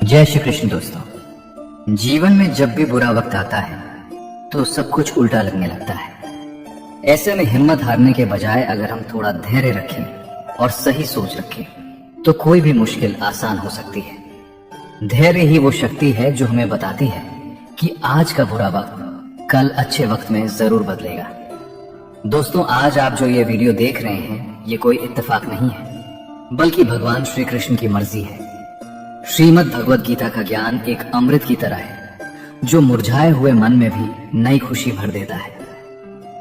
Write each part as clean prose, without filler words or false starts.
जय श्री कृष्ण दोस्तों। जीवन में जब भी बुरा वक्त आता है तो सब कुछ उल्टा लगने लगता है। ऐसे में हिम्मत हारने के बजाय अगर हम थोड़ा धैर्य रखें और सही सोच रखें तो कोई भी मुश्किल आसान हो सकती है। धैर्य ही वो शक्ति है जो हमें बताती है कि आज का बुरा वक्त कल अच्छे वक्त में जरूर बदलेगा। दोस्तों, आज आप जो ये वीडियो देख रहे हैं ये कोई इत्तेफाक नहीं है, बल्कि भगवान श्री कृष्ण की मर्जी है। श्रीमद् भगवत गीता का ज्ञान एक अमृत की तरह है जो मुरझाए हुए मन में भी नई खुशी भर देता है।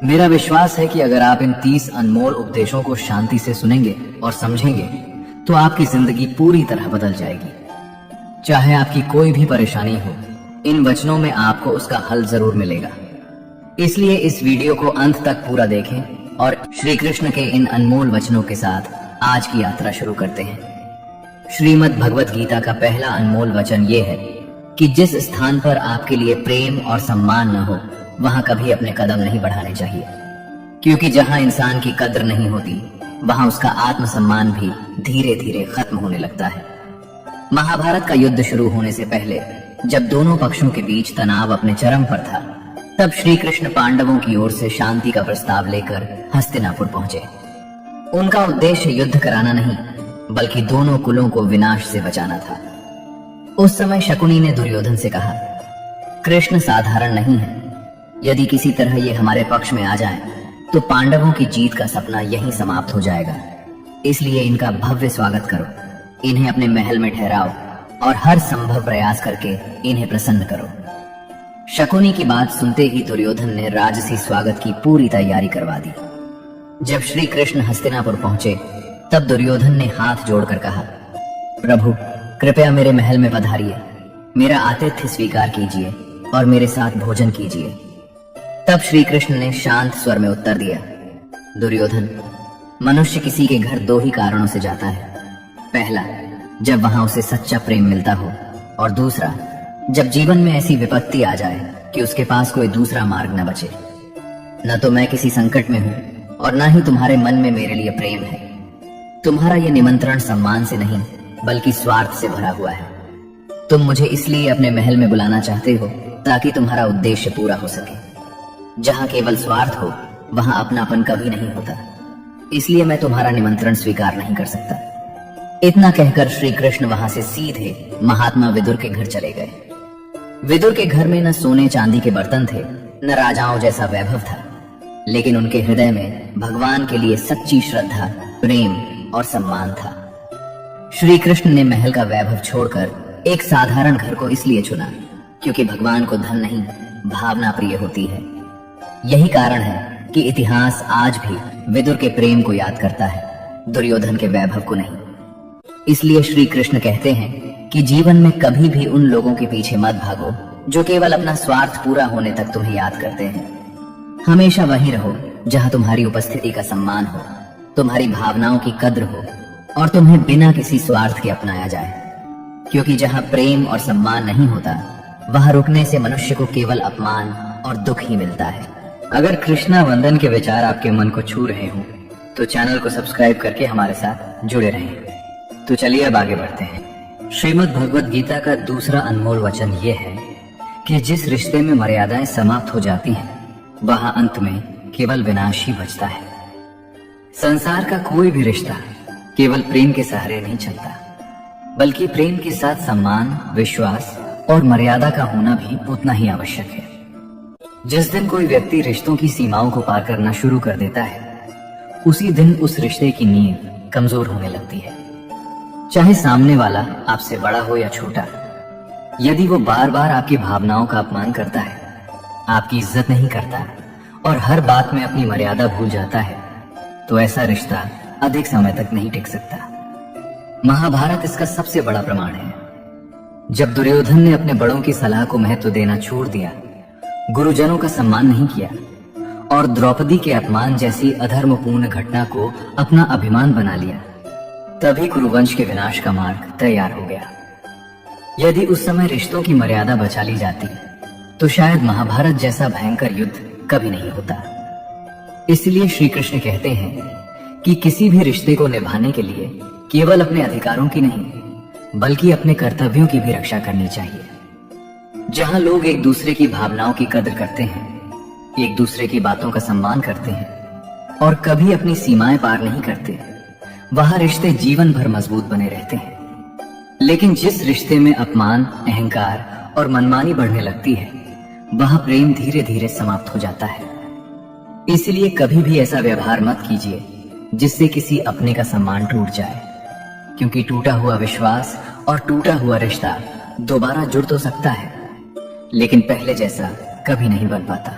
मेरा विश्वास है कि अगर आप इन 30 अनमोल उपदेशों को शांति से सुनेंगे और समझेंगे तो आपकी जिंदगी पूरी तरह बदल जाएगी। चाहे आपकी कोई भी परेशानी हो, इन वचनों में आपको उसका हल जरूर मिलेगा। इसलिए इस वीडियो को अंत तक पूरा देखें और श्री कृष्ण के इन अनमोल वचनों के साथ आज की यात्रा शुरू करते हैं। श्रीमद् भगवत गीता का पहला अनमोल वचन ये है कि जिस स्थान पर आपके लिए प्रेम और सम्मान न हो वहां कभी अपने कदम नहीं बढ़ाने चाहिए, क्योंकि जहां इंसान की कद्र नहीं होती वहां उसका आत्मसम्मान भी धीरे धीरे खत्म होने लगता है। महाभारत का युद्ध शुरू होने से पहले जब दोनों पक्षों के बीच तनाव अपने चरम पर था, तब श्री कृष्ण पांडवों की ओर से शांति का प्रस्ताव लेकर हस्तिनापुर पहुंचे। उनका उद्देश्य युद्ध कराना नहीं बल्कि दोनों कुलों को विनाश से बचाना था। उस समय शकुनी ने दुर्योधन से कहा, कृष्ण साधारण नहीं है, यदि किसी तरह ये हमारे पक्ष में आ जाएं, तो पांडवों की जीत का सपना यहीं समाप्त हो जाएगा। इसलिए इनका भव्य स्वागत करो, इन्हें अपने महल में ठहराओ और हर संभव प्रयास करके इन्हें प्रसन्न करो। शकुनी की बात सुनते ही दुर्योधन ने राजसी स्वागत की पूरी तैयारी करवा दी। जब श्री कृष्ण हस्तिनापुर पहुंचे तब दुर्योधन ने हाथ जोड़कर कहा, प्रभु कृपया मेरे महल में पधारिए, मेरा आतिथ्य स्वीकार कीजिए और मेरे साथ भोजन कीजिए। तब श्री कृष्ण ने शांत स्वर में उत्तर दिया, दुर्योधन, मनुष्य किसी के घर दो ही कारणों से जाता है। पहला, जब वहां उसे सच्चा प्रेम मिलता हो, और दूसरा, जब जीवन में ऐसी विपत्ति आ जाए कि उसके पास कोई दूसरा मार्ग न बचे। न तो मैं किसी संकट में हूं और न ही तुम्हारे मन में मेरे लिए प्रेम है। तुम्हारा यह निमंत्रण सम्मान से नहीं बल्कि स्वार्थ से भरा हुआ है। तुम मुझे इसलिए अपने महल में बुलाना चाहते हो ताकि तुम्हारा उद्देश्य पूरा हो सके। जहां केवल स्वार्थ हो वहां अपनापन कभी नहीं होता, इसलिए मैं तुम्हारा निमंत्रण स्वीकार नहीं कर सकता। इतना कहकर श्री कृष्ण वहां से सीधे महात्मा विदुर के घर चले गए। विदुर के घर में न सोने चांदी के बर्तन थे न राजाओं जैसा वैभव था, लेकिन उनके हृदय में भगवान के लिए सच्ची श्रद्धा, प्रेम और सम्मान था। श्री कृष्ण ने महल का वैभव छोड़कर एक साधारण घर को इसलिए चुना क्योंकि भगवान को धन नहीं भावना प्रिय होती है। यही कारण है कि इतिहास आज भी विदुर के प्रेम को याद करता है, दुर्योधन के वैभव को नहीं। इसलिए श्री कृष्ण कहते हैं कि जीवन में कभी भी उन लोगों के पीछे मत भागो जो केवल अपना स्वार्थ पूरा होने तक तुम्हें याद करते हैं। हमेशा वहीं रहो जहां तुम्हारी उपस्थिति का सम्मान हो, तुम्हारी भावनाओं की कद्र हो और तुम्हें बिना किसी स्वार्थ के अपनाया जाए, क्योंकि जहां प्रेम और सम्मान नहीं होता वहां रुकने से मनुष्य को केवल अपमान और दुख ही मिलता है। अगर कृष्णा वंदन के विचार आपके मन को छू रहे हो तो चैनल को सब्सक्राइब करके हमारे साथ जुड़े रहें। तो चलिए अब आगे बढ़ते हैं। श्रीमद् भगवत गीता का दूसरा अनमोल वचन ये है कि जिस रिश्ते में मर्यादाएं समाप्त हो जाती हैं वहां अंत में केवल विनाश ही बचता है। संसार का कोई भी रिश्ता केवल प्रेम के सहारे नहीं चलता, बल्कि प्रेम के साथ सम्मान, विश्वास और मर्यादा का होना भी उतना ही आवश्यक है। जिस दिन कोई व्यक्ति रिश्तों की सीमाओं को पार करना शुरू कर देता है उसी दिन उस रिश्ते की नींव कमजोर होने लगती है। चाहे सामने वाला आपसे बड़ा हो या छोटा, यदि वो बार बार आपकी भावनाओं का अपमान करता है, आपकी इज्जत नहीं करता और हर बात में अपनी मर्यादा भूल जाता है, तो ऐसा रिश्ता अधिक समय तक नहीं टिक सकता। महाभारत इसका सबसे बड़ा प्रमाण है। जब दुर्योधन ने अपने बड़ों की सलाह को महत्व देना छोड़ दिया, गुरुजनों का सम्मान नहीं किया और द्रौपदी के अपमान जैसी अधर्मपूर्ण घटना को अपना अभिमान बना लिया, तभी कुरुवंश के विनाश का मार्ग तैयार हो गया। यदि उस समय रिश्तों की मर्यादा बचा ली जाती तो शायद महाभारत जैसा भयंकर युद्ध कभी नहीं होता। इसलिए श्री कृष्ण कहते हैं कि किसी भी रिश्ते को निभाने के लिए केवल अपने अधिकारों की नहीं बल्कि अपने कर्तव्यों की भी रक्षा करनी चाहिए। जहां लोग एक दूसरे की भावनाओं की कदर करते हैं, एक दूसरे की बातों का सम्मान करते हैं और कभी अपनी सीमाएं पार नहीं करते, वहां रिश्ते जीवन भर मजबूत बने रहते हैं। लेकिन जिस रिश्ते में अपमान, अहंकार और मनमानी बढ़ने लगती है, वहां प्रेम धीरे धीरे समाप्त हो जाता है। इसलिए कभी भी ऐसा व्यवहार मत कीजिए जिससे किसी अपने का सम्मान टूट जाए, क्योंकि टूटा हुआ विश्वास और टूटा हुआ रिश्ता दोबारा जुड़ तो सकता है, लेकिन पहले जैसा कभी नहीं बन पाता।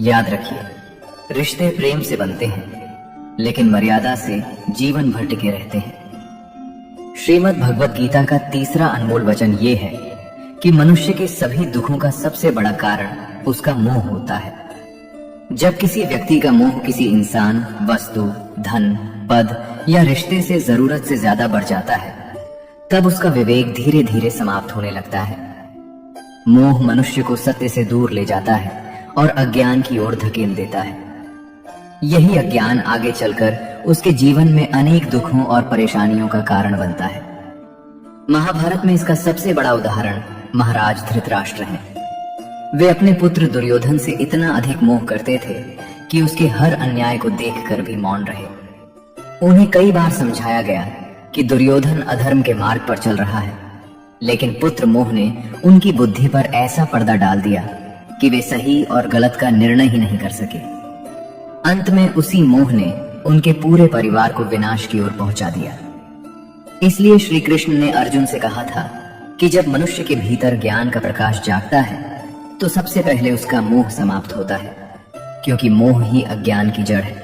याद रखिए, रिश्ते प्रेम से बनते हैं, लेकिन मर्यादा से जीवन भर टिके रहते हैं। श्रीमद् भगवत गीता का तीसरा अनमोल वचन ये है कि मनुष्य के सभी दुखों का सबसे बड़ा कारण उसका मोह होता है। जब किसी व्यक्ति का मोह किसी इंसान, वस्तु, धन, पद या रिश्ते से जरूरत से ज्यादा बढ़ जाता है, तब उसका विवेक धीरे धीरे समाप्त होने लगता है। मोह मनुष्य को सत्य से दूर ले जाता है और अज्ञान की ओर धकेल देता है। यही अज्ञान आगे चलकर उसके जीवन में अनेक दुखों और परेशानियों का कारण बनता है। महाभारत में इसका सबसे बड़ा उदाहरण महाराज धृतराष्ट्र हैं। वे अपने पुत्र दुर्योधन से इतना अधिक मोह करते थे कि उसके हर अन्याय को देखकर भी मौन रहे। उन्हें कई बार समझाया गया कि दुर्योधन अधर्म के मार्ग पर चल रहा है, लेकिन पुत्र मोह ने उनकी बुद्धि पर ऐसा पर्दा डाल दिया कि वे सही और गलत का निर्णय ही नहीं कर सके। अंत में उसी मोह ने उनके पूरे परिवार को विनाश की ओर पहुंचा दिया। इसलिए श्री कृष्ण ने अर्जुन से कहा था कि जब मनुष्य के भीतर ज्ञान का प्रकाश जागता है, तो सबसे पहले उसका मोह समाप्त होता है, क्योंकि मोह ही अज्ञान की जड़ है।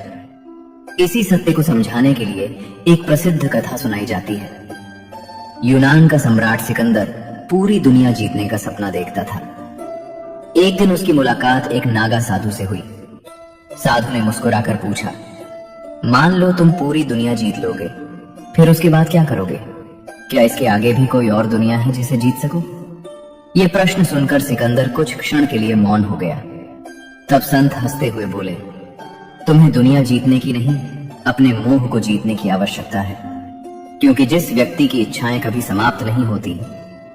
इसी सत्य को समझाने के लिए एक प्रसिद्ध कथा सुनाई जाती है। यूनान का सम्राट सिकंदर पूरी दुनिया जीतने का सपना देखता था। एक दिन उसकी मुलाकात एक नागा साधु से हुई। साधु ने मुस्कुराकर पूछा, मान लो तुम पूरी दुनिया जीत लोगे, फिर उसके बाद क्या करोगे? क्या इसके आगे भी कोई और दुनिया है जिसे जीत सको? यह प्रश्न सुनकर सिकंदर कुछ क्षण के लिए मौन हो गया। तब संत हंसते हुए बोले, तुम्हें दुनिया जीतने की नहीं, अपने मोह को जीतने की आवश्यकता है, क्योंकि जिस व्यक्ति की इच्छाएं कभी समाप्त नहीं होती,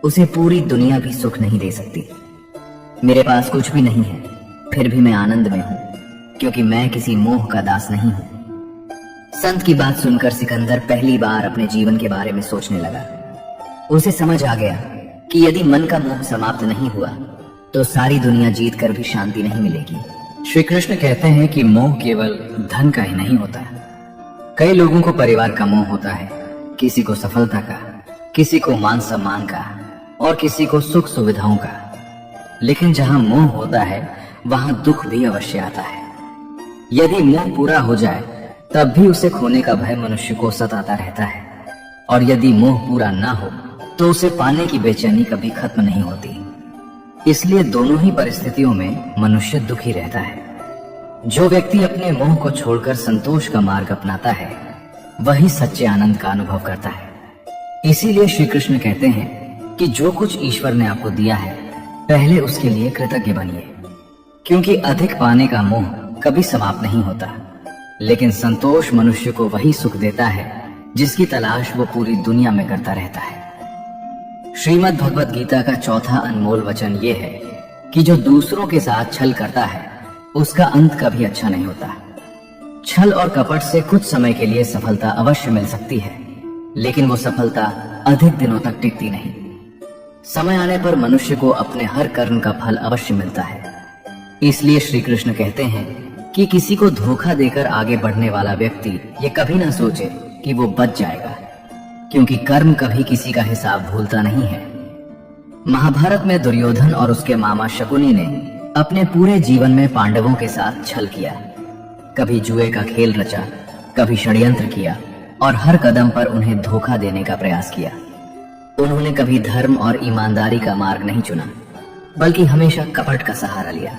उसे पूरी दुनिया भी सुख नहीं दे सकती। मेरे पास कुछ भी नहीं है, फिर भी मैं आनंद में हूं, क्योंकि मैं किसी मोह का दास नहीं हूं। संत की बात सुनकर सिकंदर पहली बार अपने जीवन के बारे में सोचने लगा। उसे समझ आ गया कि यदि मन का मोह समाप्त नहीं हुआ, तो सारी दुनिया जीत कर भी शांति नहीं मिलेगी। श्री कृष्ण कहते हैं कि मोह केवल धन का ही नहीं होता। कई लोगों को परिवार का मोह होता है, किसी को सफलता का, किसी को मान सम्मान का और किसी को सुख सुविधाओं का। लेकिन जहां मोह होता है, वहां दुख भी अवश्य आता है। यदि मोह पूरा हो जाए, तब भी उसे खोने का भय मनुष्य को सताता रहता है, और यदि मोह पूरा ना हो, तो उसे पाने की बेचैनी कभी खत्म नहीं होती। इसलिए दोनों ही परिस्थितियों में मनुष्य दुखी रहता है। जो व्यक्ति अपने मोह को छोड़कर संतोष का मार्ग अपनाता है, वही सच्चे आनंद का अनुभव करता है। इसीलिए श्री कृष्ण कहते हैं कि जो कुछ ईश्वर ने आपको दिया है, पहले उसके लिए कृतज्ञ बनिए, क्योंकि अधिक पाने का मोह कभी समाप्त नहीं होता। लेकिन संतोष मनुष्य को वही सुख देता है जिसकी तलाश वो पूरी दुनिया में करता रहता है। श्रीमद् भगवत गीता का चौथा अनमोल वचन ये है कि जो दूसरों के साथ छल करता है, उसका अंत कभी अच्छा नहीं होता। छल और कपट से कुछ समय के लिए सफलता अवश्य मिल सकती है, लेकिन वो सफलता अधिक दिनों तक टिकती नहीं। समय आने पर मनुष्य को अपने हर कर्म का फल अवश्य मिलता है। इसलिए श्री कृष्ण कहते हैं कि किसी को धोखा देकर आगे बढ़ने वाला व्यक्ति ये कभी ना सोचे कि वो बच जाएगा, क्योंकि कर्म कभी किसी का हिसाब भूलता नहीं है। महाभारत में दुर्योधन और उसके मामा शकुनी ने अपने पूरे जीवन में पांडवों के साथ छल किया। कभी जुए का खेल रचा, कभी षड्यंत्र किया और हर कदम पर उन्हें धोखा देने का प्रयास किया। उन्होंने कभी धर्म और ईमानदारी का मार्ग नहीं चुना, बल्कि हमेशा कपट का सहारा लिया।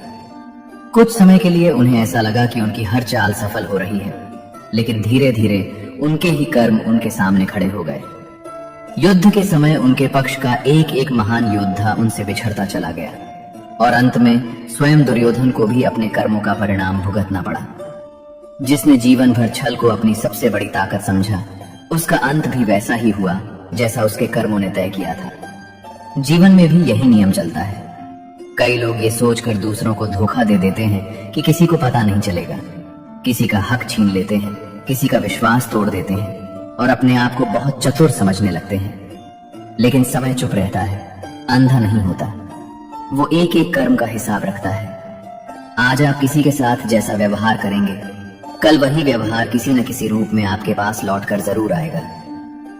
कुछ समय के लिए उन्हें ऐसा लगा कि उनकी हर चाल सफल हो रही है, लेकिन धीरे धीरे उनके ही कर्म उनके सामने खड़े हो गए। युद्ध के समय उनके पक्ष का एक एक महान योद्धा उनसे बिछड़ता चला गया, और अंत में स्वयं दुर्योधन को भी अपने कर्मों का परिणाम भुगतना पड़ा। जिसने जीवन भर छल को अपनी सबसे बड़ी ताकत समझा, उसका अंत भी वैसा ही हुआ जैसा उसके कर्मों ने तय किया था। जीवन में भी यही नियम चलता है। कई लोग ये सोचकर दूसरों को धोखा दे देते हैं कि किसी को पता नहीं चलेगा, किसी का हक छीन लेते हैं, किसी का विश्वास तोड़ देते हैं और अपने आप को बहुत चतुर समझने लगते हैं। लेकिन समय चुप रहता है, अंधा नहीं होता। वो एक एक कर्म का हिसाब रखता है। आज आप किसी के साथ जैसा व्यवहार करेंगे, कल वही व्यवहार किसी न किसी रूप में आपके पास लौटकर जरूर आएगा।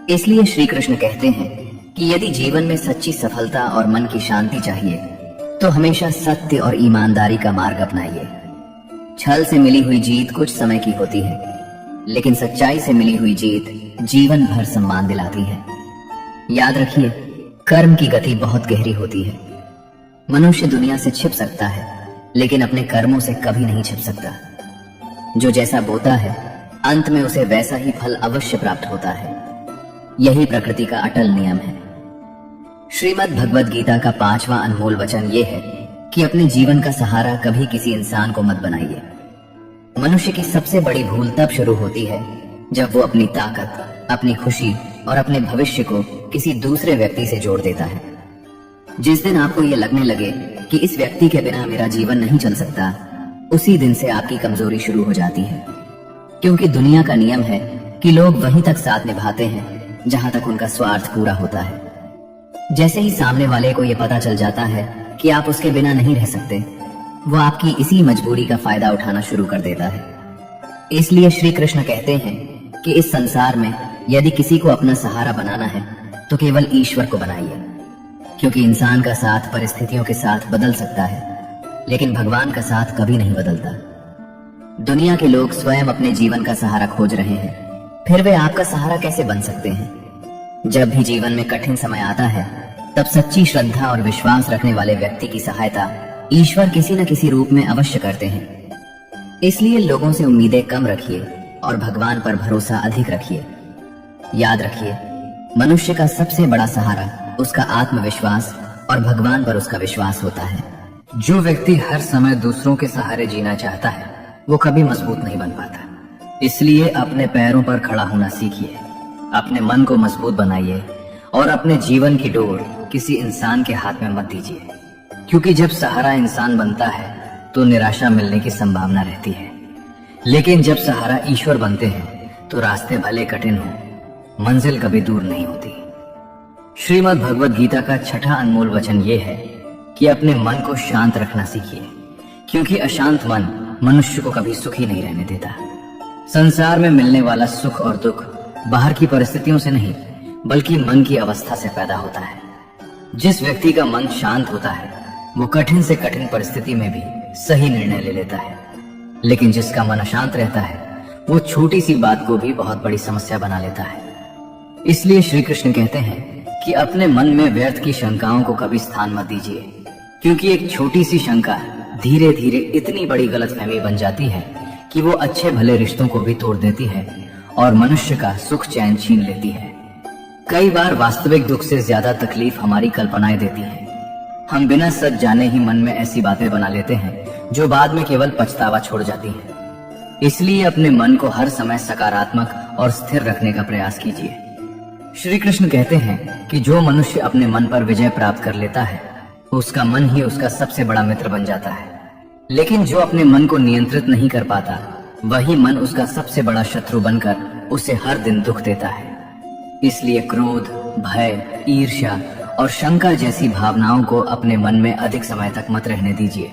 इसलिए श्री कृष्ण कहते हैं कि यदि जीवन में सच्ची सफलता और मन की शांति चाहिए तो हमेशा सत्य और ईमानदारी का मार्ग अपनाइए। छल से मिली हुई जीत कुछ समय की होती है, लेकिन सच्चाई से मिली हुई जीत जीवन भर सम्मान दिलाती है। याद रखिए, कर्म की गति बहुत गहरी होती है। मनुष्य दुनिया से छिप सकता है, लेकिन अपने कर्मों से कभी नहीं छिप सकता। जो जैसा बोता है, अंत में उसे वैसा ही फल अवश्य प्राप्त होता है। यही प्रकृति का अटल नियम है। श्रीमद् भगवद गीता का 5वां अनमोल वचन ये है कि अपने जीवन का सहारा कभी किसी इंसान को मत बनाइए। मनुष्य की सबसे बड़ी भूल तब शुरू होती है जब वो अपनी ताकत, अपनी खुशी और अपने भविष्य को किसी दूसरे व्यक्ति से जोड़ देता है। जिस दिन आपको ये लगने लगे कि इस व्यक्ति के बिना मेरा जीवन नहीं चल सकता, उसी दिन से आपकी कमजोरी शुरू हो जाती है। क्योंकि दुनिया का नियम है कि लोग वहीं तक साथ निभाते हैं जहां तक उनका स्वार्थ पूरा होता है। जैसे ही सामने वाले को यह पता चल जाता है कि आप उसके बिना नहीं रह सकते, वो आपकी इसी मजबूरी का फायदा उठाना शुरू कर देता है। इसलिए श्री कृष्ण कहते हैं कि इस संसार में यदि किसी को अपना सहारा बनाना है तो केवल ईश्वर को बनाइए। क्योंकि इंसान का साथ परिस्थितियों के साथ बदल सकता है, लेकिन भगवान का साथ कभी नहीं बदलता। दुनिया के लोग स्वयं अपने जीवन का सहारा खोज रहे हैं, फिर वे आपका सहारा कैसे बन सकते हैं? जब भी जीवन में कठिन समय आता है, तब सच्ची श्रद्धा और विश्वास रखने वाले व्यक्ति की सहायता ईश्वर किसी न किसी रूप में अवश्य करते हैं। इसलिए लोगों से उम्मीदें कम रखिए और भगवान पर भरोसा अधिक रखिए। याद रखिए, मनुष्य का सबसे बड़ा सहारा उसका आत्मविश्वास और भगवान पर उसका विश्वास होता है। जो व्यक्ति हर समय दूसरों के सहारे जीना चाहता है, वो कभी मजबूत नहीं बन पाता। इसलिए अपने पैरों पर खड़ा होना सीखिए, अपने मन को मजबूत बनाइए और अपने जीवन की डोर किसी इंसान के हाथ में मत दीजिए। क्योंकि जब सहारा इंसान बनता है तो निराशा मिलने की संभावना रहती है, लेकिन जब सहारा ईश्वर बनते हैं तो रास्ते भले कठिन हो, मंजिल कभी दूर नहीं होती। श्रीमद् भगवद गीता का 6ठा अनमोल वचन ये है कि अपने मन को शांत रखना सीखिए, क्योंकि अशांत मन मनुष्य को कभी सुखी नहीं रहने देता। संसार में मिलने वाला सुख और दुख बाहर की परिस्थितियों से नहीं, बल्कि मन की अवस्था से पैदा होता है। जिस व्यक्ति का मन शांत होता है, वो कठिन से कठिन परिस्थिति में भी सही निर्णय ले लेता है। लेकिन जिसका मन अशांत रहता है, वो छोटी सी बात को भी बहुत बड़ी समस्या बना लेता है। इसलिए श्री कृष्ण कहते हैं कि अपने मन में व्यर्थ की शंकाओं को कभी स्थान मत दीजिए, क्योंकि एक छोटी सी शंका धीरे धीरे इतनी बड़ी गलतफहमी बन जाती है कि वो अच्छे भले रिश्तों को भी तोड़ देती है और मनुष्य का सुख चैन छीन लेती है। कई बार वास्तविक दुख से ज्यादा तकलीफ हमारी कल्पनाएं देती है। हम बिना सच जाने ही मन में ऐसी बातें बना लेते हैं जो बाद में केवल पछतावा छोड़ जाती हैं। इसलिए अपने मन को हर समय सकारात्मक और स्थिर रखने का प्रयास कीजिए। श्री कृष्ण कहते हैं कि जो मनुष्य अपने मन पर विजय प्राप्त कर लेता है, उसका मन ही उसका सबसे बड़ा मित्र बन जाता है। लेकिन जो अपने मन को नियंत्रित नहीं कर पाता, वही मन उसका सबसे बड़ा शत्रु बनकर उसे हर दिन दुख देता है। इसलिए क्रोध, भय, ईर्ष्या और शंका जैसी भावनाओं को अपने मन में अधिक समय तक मत रहने दीजिए।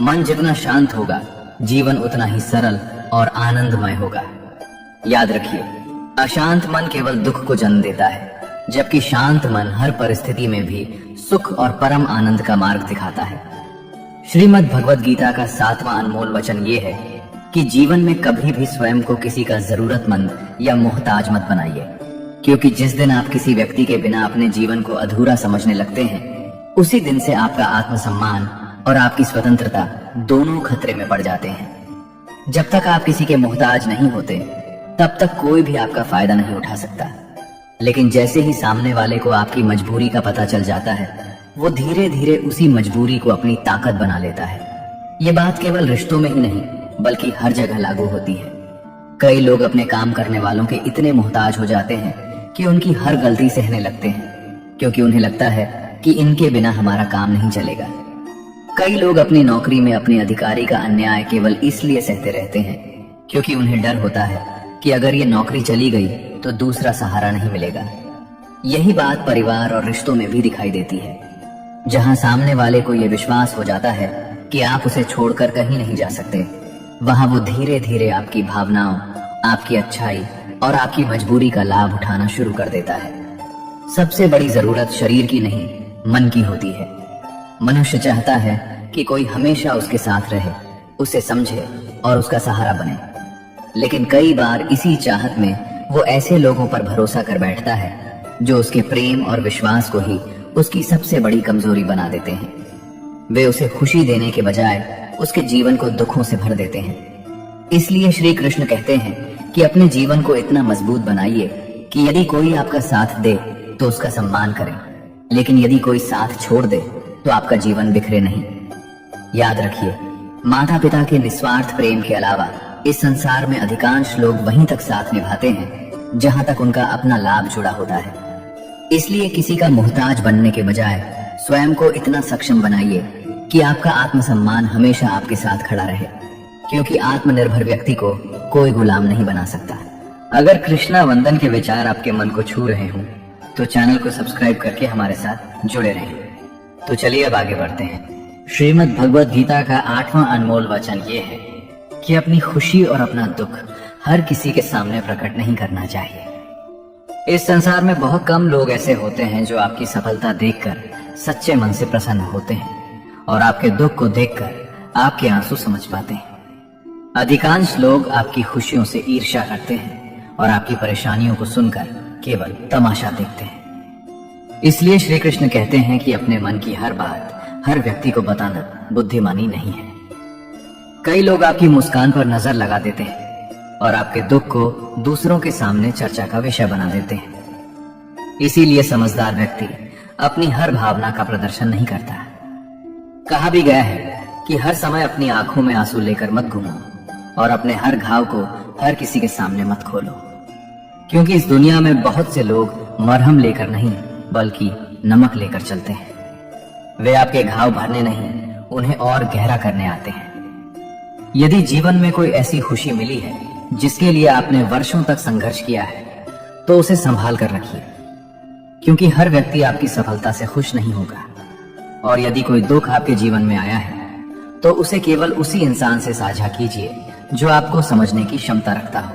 मन जितना शांत होगा, जीवन उतना ही सरल और आनंदमय होगा। याद रखिए, अशांत मन केवल दुख को जन्म देता है, जबकि शांत मन हर परिस्थिति में भी सुख और परम आनंद का मार्ग दिखाता है। श्रीमद् भगवद गीता का 7वां अनमोल वचन ये है कि जीवन में कभी भी स्वयं को किसी का जरूरतमंद या मोहताज मत बनाइए, क्योंकि जिस दिन आप किसी व्यक्ति के बिना अपने जीवन को अधूरा समझने लगते हैं, उसी दिन से आपका आत्मसम्मान और आपकी स्वतंत्रता दोनों खतरे में पड़ जाते हैं। जब तक आप किसी के मोहताज नहीं होते, तब तक कोई भी आपका फायदा नहीं उठा सकता। लेकिन जैसे ही सामने वाले को आपकी मजबूरी का पता चल जाता है, वो धीरे धीरे उसी मजबूरी को अपनी ताकत बना लेता है। ये बात केवल रिश्तों में ही नहीं, बल्कि हर जगह लागू होती है। कई लोग अपने काम करने वालों के इतने मोहताज हो जाते हैं कि उनकी हर गलती सहने लगते हैं, क्योंकि उन्हें लगता है कि इनके बिना हमारा काम नहीं चलेगा। कई लोग अपनी नौकरी में अपने अधिकारी का अन्याय केवल इसलिए सहते रहते हैं क्योंकि उन्हें डर होता है कि अगर ये नौकरी चली गई तो दूसरा सहारा नहीं मिलेगा। यही बात परिवार और रिश्तों में भी दिखाई देती है, जहां सामने वाले को यह विश्वास हो जाता है कि आप उसे छोड़कर कहीं नहीं जा सकते, वहां वो धीरे धीरे आपकी भावनाओं, आपकी अच्छाई और आपकी मजबूरी का लाभ उठाना शुरू कर देता है। सबसे बड़ी जरूरत शरीर की नहीं, मन की होती है। मनुष्य चाहता है कि कोई हमेशा उसके साथ रहे, उसे समझे और उसका सहारा बने। लेकिन कई बार इसी चाहत में वो ऐसे लोगों पर भरोसा कर बैठता है जो उसके प्रेम और विश्वास को ही उसकी सबसे बड़ी कमजोरी बना देते हैं। वे उसे खुशी देने के बजाय उसके जीवन को दुखों से भर देते हैं। इसलिए श्री कृष्ण कहते हैं कि अपने जीवन को इतना मजबूत बनाइए कि यदि कोई आपका साथ दे तो उसका सम्मान करें, लेकिन यदि कोई साथ छोड़ दे तो आपका जीवन बिखरे नहीं। याद रखिए, माता पिता के निस्वार्थ प्रेम के अलावा इस संसार में अधिकांश लोग वहीं तक साथ निभाते हैं जहां तक उनका अपना लाभ जुड़ा होता है। इसलिए किसी का मोहताज बनने के बजाय स्वयं को इतना सक्षम बनाइए कि आपका आत्मसम्मान हमेशा आपके साथ खड़ा रहे, क्योंकि आत्मनिर्भर व्यक्ति को कोई गुलाम नहीं बना सकता। अगर कृष्णा वंदन के विचार आपके मन को छू रहे हों तो चैनल को सब्सक्राइब करके हमारे साथ जुड़े रहें। तो चलिए अब आगे बढ़ते हैं। श्रीमद् भगवद गीता का 8वां अनमोल वचन ये है कि अपनी खुशी और अपना दुख हर किसी के सामने प्रकट नहीं करना चाहिए। इस संसार में बहुत कम लोग ऐसे होते हैं जो आपकी सफलता देखकर सच्चे मन से प्रसन्न होते हैं और आपके दुख को देखकर आपके आंसू समझ पाते हैं। अधिकांश लोग आपकी खुशियों से ईर्ष्या करते हैं और आपकी परेशानियों को सुनकर केवल तमाशा देखते हैं। इसलिए श्री कृष्ण कहते हैं कि अपने मन की हर बात हर व्यक्ति को बताना बुद्धिमानी नहीं है। कई लोग आपकी मुस्कान पर नजर लगा देते हैं और आपके दुख को दूसरों के सामने चर्चा का विषय बना देते हैं। इसीलिए समझदार व्यक्ति अपनी हर भावना का प्रदर्शन नहीं करता। कहा भी गया है कि हर समय अपनी आंखों में आंसू लेकर मत घूमो और अपने हर घाव को हर किसी के सामने मत खोलो, क्योंकि इस दुनिया में बहुत से लोग मरहम लेकर नहीं बल्कि नमक लेकर चलते हैं। वे आपके घाव भरने नहीं, उन्हें और गहरा करने आते हैं। यदि जीवन में कोई ऐसी खुशी मिली है जिसके लिए आपने वर्षों तक संघर्ष किया है तो उसे संभाल कर रखिए, क्योंकि हर व्यक्ति आपकी सफलता से खुश नहीं होगा। और यदि कोई दुख आपके जीवन में आया है तो उसे केवल उसी इंसान से साझा कीजिए जो आपको समझने की क्षमता रखता हो,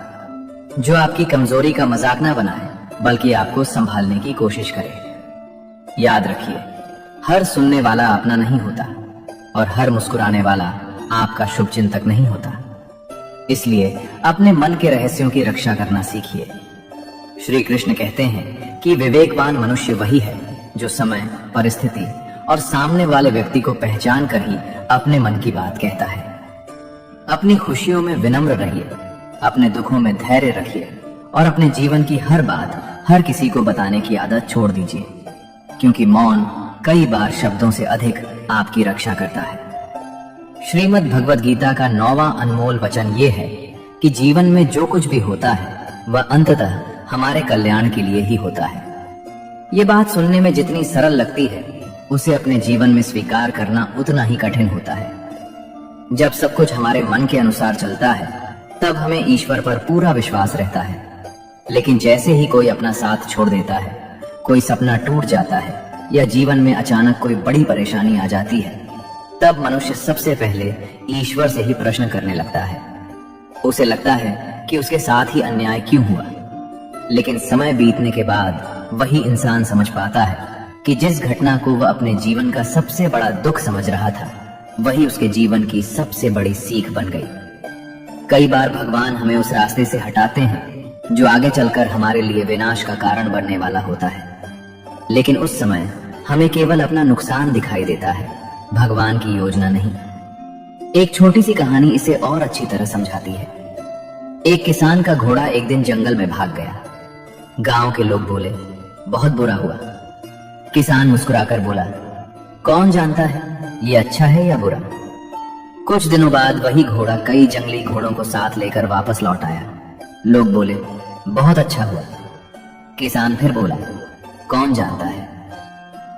जो आपकी कमजोरी का मजाक ना बनाए बल्कि आपको संभालने की कोशिश करे। याद रखिए, हर सुनने वाला अपना नहीं होता और हर मुस्कुराने वाला आपका शुभ चिंतक नहीं होता। इसलिए अपने मन के रहस्यों की रक्षा करना सीखिए। श्री कृष्ण कहते हैं कि विवेकवान मनुष्य वही है जो समय, परिस्थिति और सामने वाले व्यक्ति को पहचान कर ही अपने मन की बात कहता है। अपनी खुशियों में विनम्र रहिए, अपने दुखों में धैर्य रखिए और अपने जीवन की हर बात हर किसी को बताने की आदत छोड़ दीजिए, क्योंकि मौन कई बार शब्दों से अधिक आपकी रक्षा करता है। श्रीमद् भगवद गीता का 9वां अनमोल वचन ये है कि जीवन में जो कुछ भी होता है वह अंततः हमारे कल्याण के लिए ही होता है। ये बात सुनने में जितनी सरल लगती है, उसे अपने जीवन में स्वीकार करना उतना ही कठिन होता है। जब सब कुछ हमारे मन के अनुसार चलता है तब हमें ईश्वर पर पूरा विश्वास रहता है, लेकिन जैसे ही कोई अपना साथ छोड़ देता है, कोई सपना टूट जाता है या जीवन में अचानक कोई बड़ी परेशानी आ जाती है, तब मनुष्य सबसे पहले ईश्वर से ही प्रश्न करने लगता है। उसे लगता है कि उसके साथ ही अन्याय क्यों हुआ, लेकिन समय बीतने के बाद वही इंसान समझ पाता है कि जिस घटना को वह अपने जीवन का सबसे बड़ा दुख समझ रहा था, वही उसके जीवन की सबसे बड़ी सीख बन गई। कई बार भगवान हमें उस रास्ते से हटाते हैं जो आगे चलकर हमारे लिए विनाश का कारण बनने वाला होता है, लेकिन उस समय हमें केवल अपना नुकसान दिखाई देता है, भगवान की योजना नहीं। एक छोटी सी कहानी इसे और अच्छी तरह समझाती है। एक किसान का घोड़ा एक दिन जंगल में भाग गया। गांव के लोग बोले, बहुत बुरा हुआ। किसान मुस्कुराकर बोला, कौन जानता है ये अच्छा है या बुरा। कुछ दिनों बाद वही घोड़ा कई जंगली घोड़ों को साथ लेकर वापस लौट आया। लोग बोले, बहुत अच्छा हुआ। किसान फिर बोला, कौन जानता है।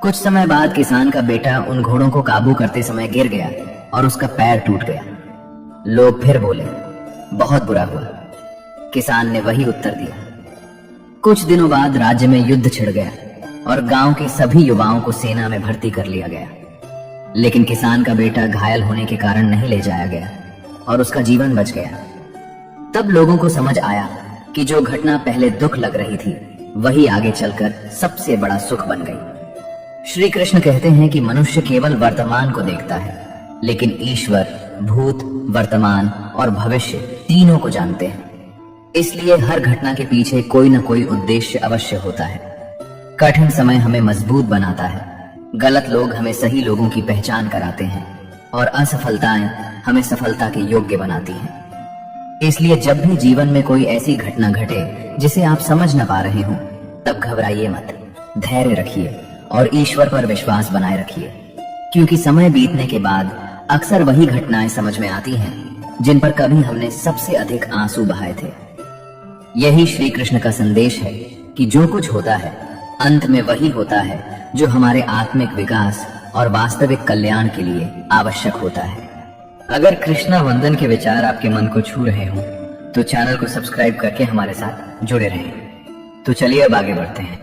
कुछ समय बाद किसान का बेटा उन घोड़ों को काबू करते समय गिर गया और उसका पैर टूट गया। लोग फिर बोले, बहुत बुरा हुआ। किसान ने वही उत्तर दिया। कुछ दिनों बाद राज्य में युद्ध छिड़ गया और गांव के सभी युवाओं को सेना में भर्ती कर लिया गया। लेकिन किसान का बेटा घायल होने के कारण नहीं ले जाया गया और उसका जीवन बच गया। तब लोगों को समझ आया कि जो घटना पहले दुख लग रही थी वही आगे चलकर सबसे बड़ा सुख बन गई। श्री कृष्ण कहते हैं कि मनुष्य केवल वर्तमान को देखता है, लेकिन ईश्वर भूत, वर्तमान और भविष्य तीनों को जानते हैं। इसलिए हर घटना के पीछे कोई न कोई उद्देश्य अवश्य होता है। कठिन समय हमें मजबूत बनाता है, गलत लोग हमें सही लोगों की पहचान कराते हैं और असफलताएं हमें सफलता के योग्य बनाती हैं। इसलिए जब भी जीवन में कोई ऐसी घटना घटे जिसे आप समझ न पा रहे हो, तब घबराइए मत, धैर्य रखिए और ईश्वर पर विश्वास बनाए रखिए, क्योंकि समय बीतने के बाद अक्सर वही घटनाएं समझ में आती हैं जिन पर कभी हमने सबसे अधिक आंसू बहाए थे। यही श्री कृष्ण का संदेश है कि जो कुछ होता है अंत में वही होता है जो हमारे आत्मिक विकास और वास्तविक कल्याण के लिए आवश्यक होता है। अगर कृष्णा वंदन के विचार आपके मन को छू रहे हो तो चैनल को सब्सक्राइब करके हमारे साथ जुड़े रहें। तो चलिए अब आगे बढ़ते हैं।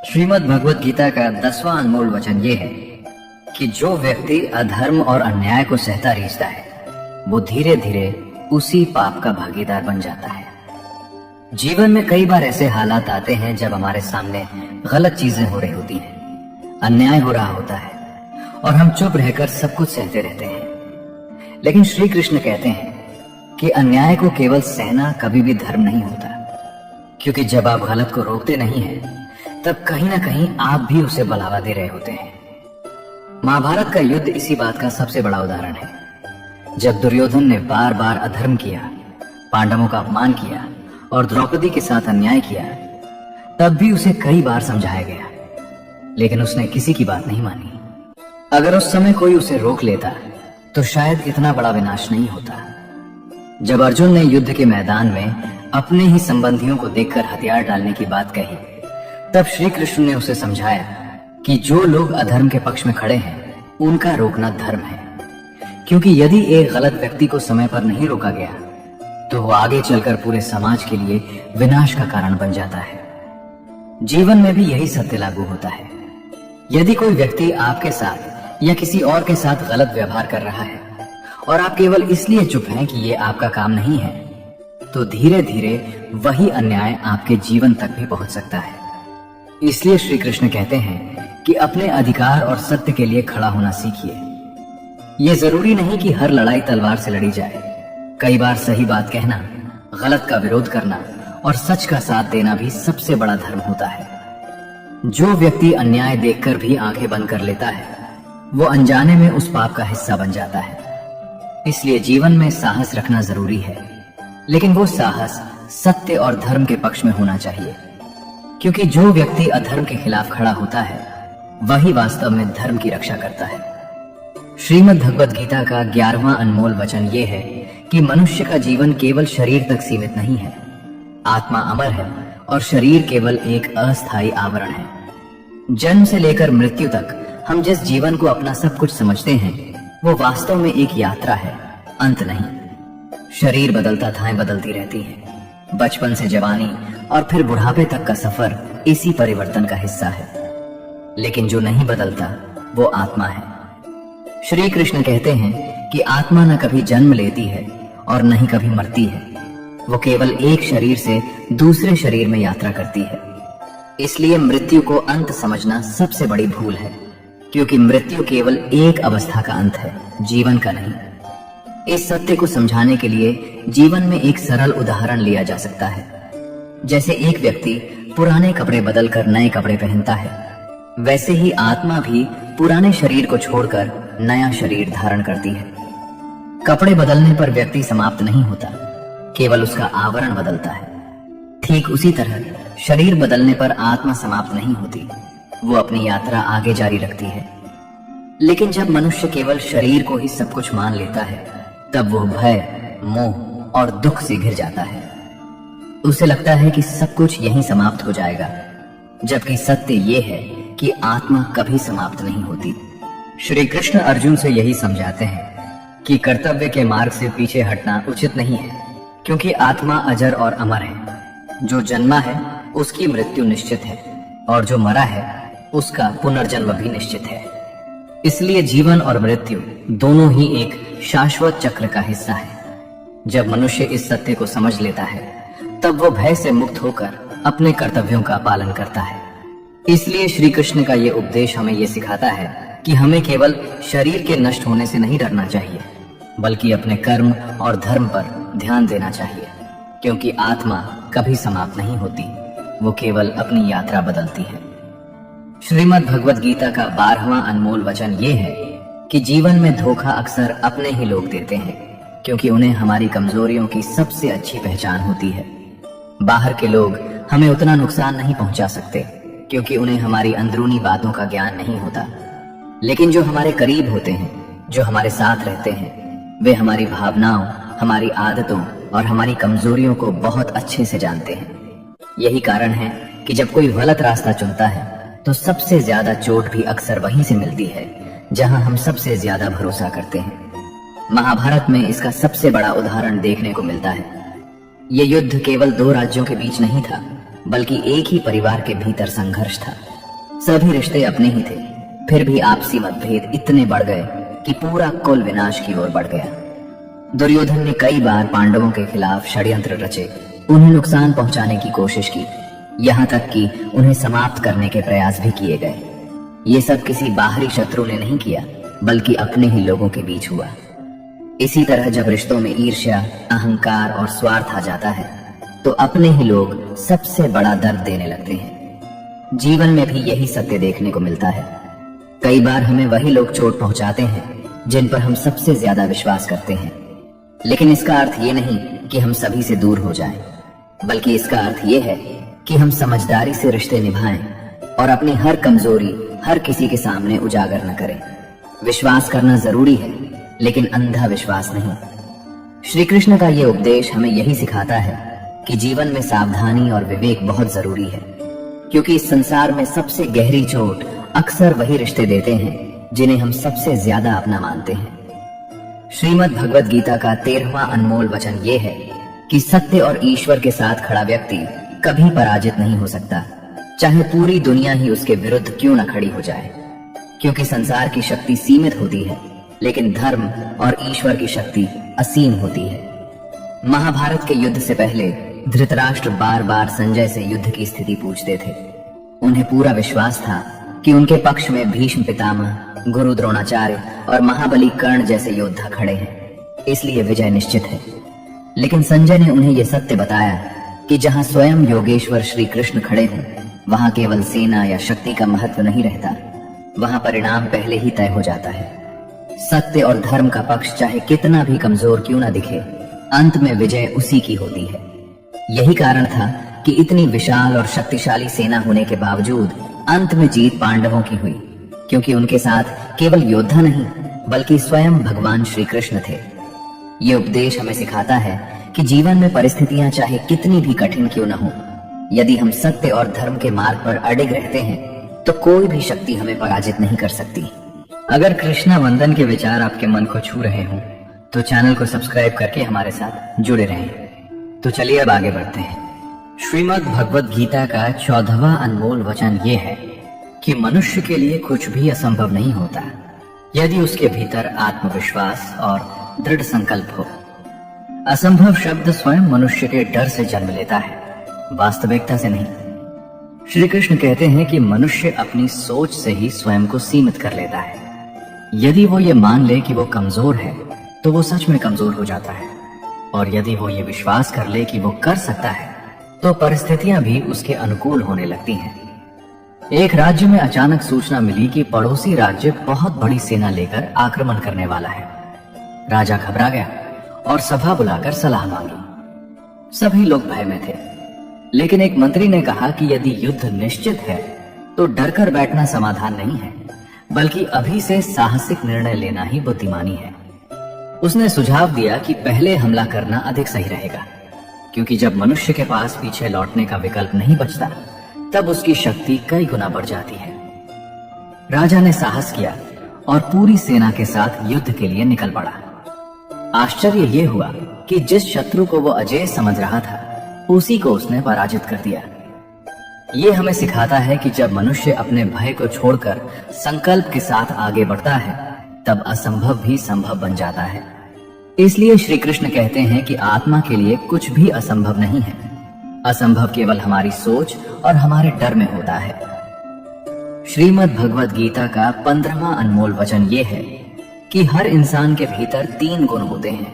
श्रीमद् भगवत गीता का 10वां अनमोल वचन ये है कि जो व्यक्ति अधर्म और अन्याय को सहता रीझता है वो धीरे धीरे उसी पाप का भागीदार बन जाता है। जीवन में कई बार ऐसे हालात आते हैं जब हमारे सामने गलत चीजें हो रही होती हैं, अन्याय हो रहा होता है और हम चुप रहकर सब कुछ सहते रहते हैं। लेकिन श्री कृष्ण कहते हैं कि अन्याय को केवल सहना कभी भी धर्म नहीं होता, क्योंकि जब आप गलत को रोकते नहीं हैं तब कहीं ना कहीं आप भी उसे बढ़ावा दे रहे होते हैं। महाभारत का युद्ध इसी बात का सबसे बड़ा उदाहरण है। जब दुर्योधन ने बार बार अधर्म किया, पांडवों का अपमान किया और द्रौपदी के साथ अन्याय किया, तब भी उसे कई बार समझाया गया, लेकिन उसने किसी की बात नहीं मानी। अगर उस समय कोई उसे रोक लेता तो शायद इतना बड़ा विनाश नहीं होता। जब अर्जुन ने युद्ध के मैदान में अपने ही संबंधियों को देखकर हथियार डालने की बात कही, तब श्री कृष्ण ने उसे समझाया कि जो लोग अधर्म के पक्ष में खड़े हैं उनका रोकना धर्म है, क्योंकि यदि एक गलत व्यक्ति को समय पर नहीं रोका गया तो वो आगे चलकर पूरे समाज के लिए विनाश का कारण बन जाता है। जीवन में भी यही सत्य लागू होता है। यदि कोई व्यक्ति आपके साथ या किसी और के साथ गलत व्यवहार कर रहा है और आप केवल इसलिए चुप हैं कि ये आपका काम नहीं है, तो धीरे धीरे वही अन्याय आपके जीवन तक भी पहुंच सकता है। इसलिए श्री कृष्ण कहते हैं कि अपने अधिकार और सत्य के लिए खड़ा होना सीखिए। ये जरूरी नहीं कि हर लड़ाई तलवार से लड़ी जाए। कई बार सही बात कहना, गलत का विरोध करना और सच का साथ देना भी सबसे बड़ा धर्म होता है। जो व्यक्ति अन्याय देखकर भी आंखें बंद कर लेता है वो अनजाने में उस पाप का हिस्सा बन जाता है। इसलिए जीवन में साहस रखना जरूरी है, लेकिन वो साहस सत्य और धर्म के पक्ष में होना चाहिए, क्योंकि जो व्यक्ति अधर्म के खिलाफ खड़ा होता है वही वास्तव में धर्म की रक्षा करता है। श्रीमद् भगवत गीता का 11वां अनमोल वचन ये है कि मनुष्य का जीवन केवल शरीर तक सीमित नहीं है। आत्मा अमर है और शरीर केवल एक अस्थायी आवरण है। जन्म से लेकर मृत्यु तक हम जिस जीवन को अपना सब कुछ समझते हैं वो वास्तव में एक यात्रा है, अंत नहीं। शरीर बदलता थाएं बदलती रहती हैं। बचपन से जवानी और फिर बुढ़ापे तक का सफर इसी परिवर्तन का हिस्सा है। लेकिन जो नहीं बदलता वो आत्मा है। श्री कृष्ण कहते हैं कि आत्मा न कभी जन्म लेती है और न ही कभी मरती है। वो केवल एक शरीर से दूसरे शरीर में यात्रा करती है। इसलिए मृत्यु को अंत समझना सबसे बड़ी भूल है, क्योंकि मृत्यु केवल एक अवस्था का अंत है, जीवन का नहीं। इस सत्य को समझाने के लिए जीवन में एक सरल उदाहरण लिया जा सकता है। जैसे एक व्यक्ति पुराने कपड़े बदलकर नए कपड़े पहनता है, वैसे ही आत्मा भी पुराने शरीर को छोड़कर नया शरीर धारण करती है। कपड़े बदलने पर व्यक्ति समाप्त नहीं होता, केवल उसका आवरण बदलता है। ठीक उसी तरह शरीर बदलने पर आत्मा समाप्त नहीं होती, वो अपनी यात्रा आगे जारी रखती है। लेकिन जब मनुष्य केवल शरीर को ही सब कुछ मान लेता है, तब वो भय, मोह और दुख से घिर जाता है। उसे लगता है कि सब कुछ यहीं समाप्त हो जाएगा जबकि सत्य ये है कि आत्मा कभी समाप्त नहीं होती। श्री कृष्ण अर्जुन से यही समझाते हैं कि कर्तव्य के मार्ग से पीछे हटना उचित नहीं है, क्योंकि आत्मा अजर और अमर है। जो जन्मा है उसकी मृत्यु निश्चित है, और जो मरा है उसका पुनर्जन्म भी निश्चित है। इसलिए जीवन और मृत्यु दोनों ही एक शाश्वत चक्र का हिस्सा है। जब मनुष्य इस सत्य को समझ लेता है, तब वो भय से मुक्त होकर अपने कर्तव्यों का पालन करता है। इसलिए श्री कृष्ण का ये उपदेश हमें ये सिखाता है कि हमें केवल शरीर के नष्ट होने से नहीं डरना चाहिए, बल्कि अपने कर्म और धर्म पर ध्यान देना चाहिए, क्योंकि आत्मा कभी समाप्त नहीं होती, वो केवल अपनी यात्रा बदलती है। श्रीमद् भगवद गीता का 12वां अनमोल वचन ये है कि जीवन में धोखा अक्सर अपने ही लोग देते हैं, क्योंकि उन्हें हमारी कमजोरियों की सबसे अच्छी पहचान होती है। बाहर के लोग हमें उतना नुकसान नहीं पहुंचा सकते, क्योंकि उन्हें हमारी अंदरूनी बातों का ज्ञान नहीं होता। लेकिन जो हमारे करीब होते हैं, जो हमारे साथ रहते हैं, वे हमारी भावनाओं, हमारी आदतों और हमारी कमजोरियों को बहुत अच्छे से जानते हैं। यही कारण है कि जब कोई गलत रास्ता चुनता है तो सबसे ज्यादा चोट भी अक्सर वहीं से मिलती है जहां हम सबसे ज्यादा भरोसा करते हैं। महाभारत में इसका सबसे बड़ा उदाहरण देखने को मिलता है। ये युद्ध केवल 2 राज्यों के बीच नहीं था, बल्कि एक ही परिवार के भीतर संघर्ष था। सभी रिश्ते अपने ही थे, फिर भी आपसी मतभेद इतने बढ़ गए कि पूरा कुल विनाश की ओर बढ़ गया। दुर्योधन ने कई बार पांडवों के खिलाफ षड्यंत्र रचे, उन्हें नुकसान पहुंचाने की कोशिश की, यहाँ तक कि उन्हें समाप्त करने के प्रयास भी किए गए। ये सब किसी बाहरी शत्रु ने नहीं किया, बल्कि अपने ही लोगों के बीच हुआ। इसी तरह जब रिश्तों में ईर्ष्या, अहंकार और स्वार्थ आ जाता है, तो अपने ही लोग सबसे बड़ा दर्द देने लगते हैं। जीवन में भी यही सत्य देखने को मिलता है। कई बार हमें वही लोग चोट पहुंचाते हैं जिन पर हम सबसे ज्यादा विश्वास करते हैं। लेकिन इसका अर्थ ये नहीं कि हम सभी से दूर हो जाएं, बल्कि इसका अर्थ ये है कि हम समझदारी से रिश्ते निभाएं और अपनी हर कमजोरी हर किसी के सामने उजागर न करें। विश्वास करना जरूरी है, लेकिन अंधा विश्वास नहीं। श्री कृष्ण का ये उपदेश हमें यही सिखाता है कि जीवन में सावधानी और विवेक बहुत जरूरी है, क्योंकि इस संसार में सबसे गहरी चोट अक्सर वही रिश्ते देते हैं जिन्हें हम सबसे ज्यादा अपना मानते हैं। श्रीमद् भगवद गीता का 13वां अनमोल वचन ये है कि सत्य और ईश्वर के साथ खड़ा व्यक्ति कभी पराजित नहीं हो सकता, चाहे पूरी दुनिया ही उसके विरुद्ध क्यों न खड़ी हो जाए। क्योंकि संसार की शक्ति सीमित होती है, लेकिन धर्म और ईश्वर की शक्ति असीम होती है। महाभारत के युद्ध से पहले धृतराष्ट्र बार बार संजय से युद्ध की स्थिति पूछते थे। उन्हें पूरा विश्वास था कि उनके पक्ष में भीष्म पितामह, गुरु द्रोणाचार्य और महाबली कर्ण जैसे योद्धा खड़े हैं, इसलिए विजय निश्चित है। लेकिन संजय ने उन्हें यह सत्य बताया कि जहां स्वयं योगेश्वर श्री कृष्ण खड़े हों, वहां केवल सेना या शक्ति का महत्व नहीं रहता, वहां परिणाम पहले ही तय हो जाता है। सत्य और धर्म का पक्ष चाहे कितना भी कमजोर क्यों ना दिखे, अंत में विजय उसी की होती है। यही कारण था कि इतनी विशाल और शक्तिशाली सेना होने के बावजूद अंत में जीत पांडवों की हुई, क्योंकि उनके साथ केवल योद्धा नहीं बल्कि स्वयं भगवान श्री कृष्ण थे। ये उपदेश हमें सिखाता है कि जीवन में परिस्थितियां चाहे कितनी भी कठिन क्यों न हो, यदि हम सत्य और धर्म के मार्ग पर अडिग रहते हैं तो कोई भी शक्ति हमें पराजित नहीं कर सकती। अगर कृष्णा वंदन के विचार आपके मन को छू रहे हों तो चैनल को सब्सक्राइब करके हमारे साथ जुड़े रहें। तो चलिए अब आगे बढ़ते हैं। श्रीमद् भगवद गीता का 14वां अनमोल वचन ये है कि मनुष्य के लिए कुछ भी असंभव नहीं होता, यदि उसके भीतर आत्मविश्वास और दृढ़ संकल्प हो। असंभव शब्द स्वयं मनुष्य के डर से जन्म लेता है, वास्तविकता से नहीं। श्री कृष्ण कहते हैं कि मनुष्य अपनी सोच से ही स्वयं को सीमित कर लेता है। यदि वो ये मान ले कि वो कमजोर है तो वो सच में कमजोर हो जाता है, और यदि वो ये विश्वास कर ले कि वो कर सकता है तो परिस्थितियां भी उसके अनुकूल होने लगती हैं। एक राज्य में अचानक सूचना मिली कि पड़ोसी राज्य बहुत बड़ी सेना लेकर आक्रमण करने वाला है। राजा घबरा गया और सभा बुलाकर सलाह मांगी। सभी लोग भय में थे, लेकिन एक मंत्री ने कहा कि यदि युद्ध निश्चित है तो डरकर बैठना समाधान नहीं है, बल्कि अभी से साहसिक निर्णय लेना ही बुद्धिमानी है। उसने सुझाव दिया कि पहले हमला करना अधिक सही रहेगा, क्योंकि जब मनुष्य के पास पीछे लौटने का विकल्प नहीं बचता तब उसकी शक्ति कई गुना बढ़ जाती है। राजा ने साहस किया और पूरी सेना के साथ युद्ध के लिए निकल पड़ा। आश्चर्य यह हुआ कि जिस शत्रु को वो अजय समझ रहा था, उसी को उसने पराजित कर दिया। ये हमें सिखाता है कि जब मनुष्य अपने भय को छोड़कर संकल्प के साथ आगे बढ़ता है, तब असंभव भी संभव बन जाता है। इसलिए श्री कृष्ण कहते हैं कि आत्मा के लिए कुछ भी असंभव नहीं है। असंभव केवल हमारी सोच और हमारे डर में होता है। श्रीमद् भगवद गीता का 15वां अनमोल वचन ये है कि हर इंसान के भीतर 3 गुण होते हैं,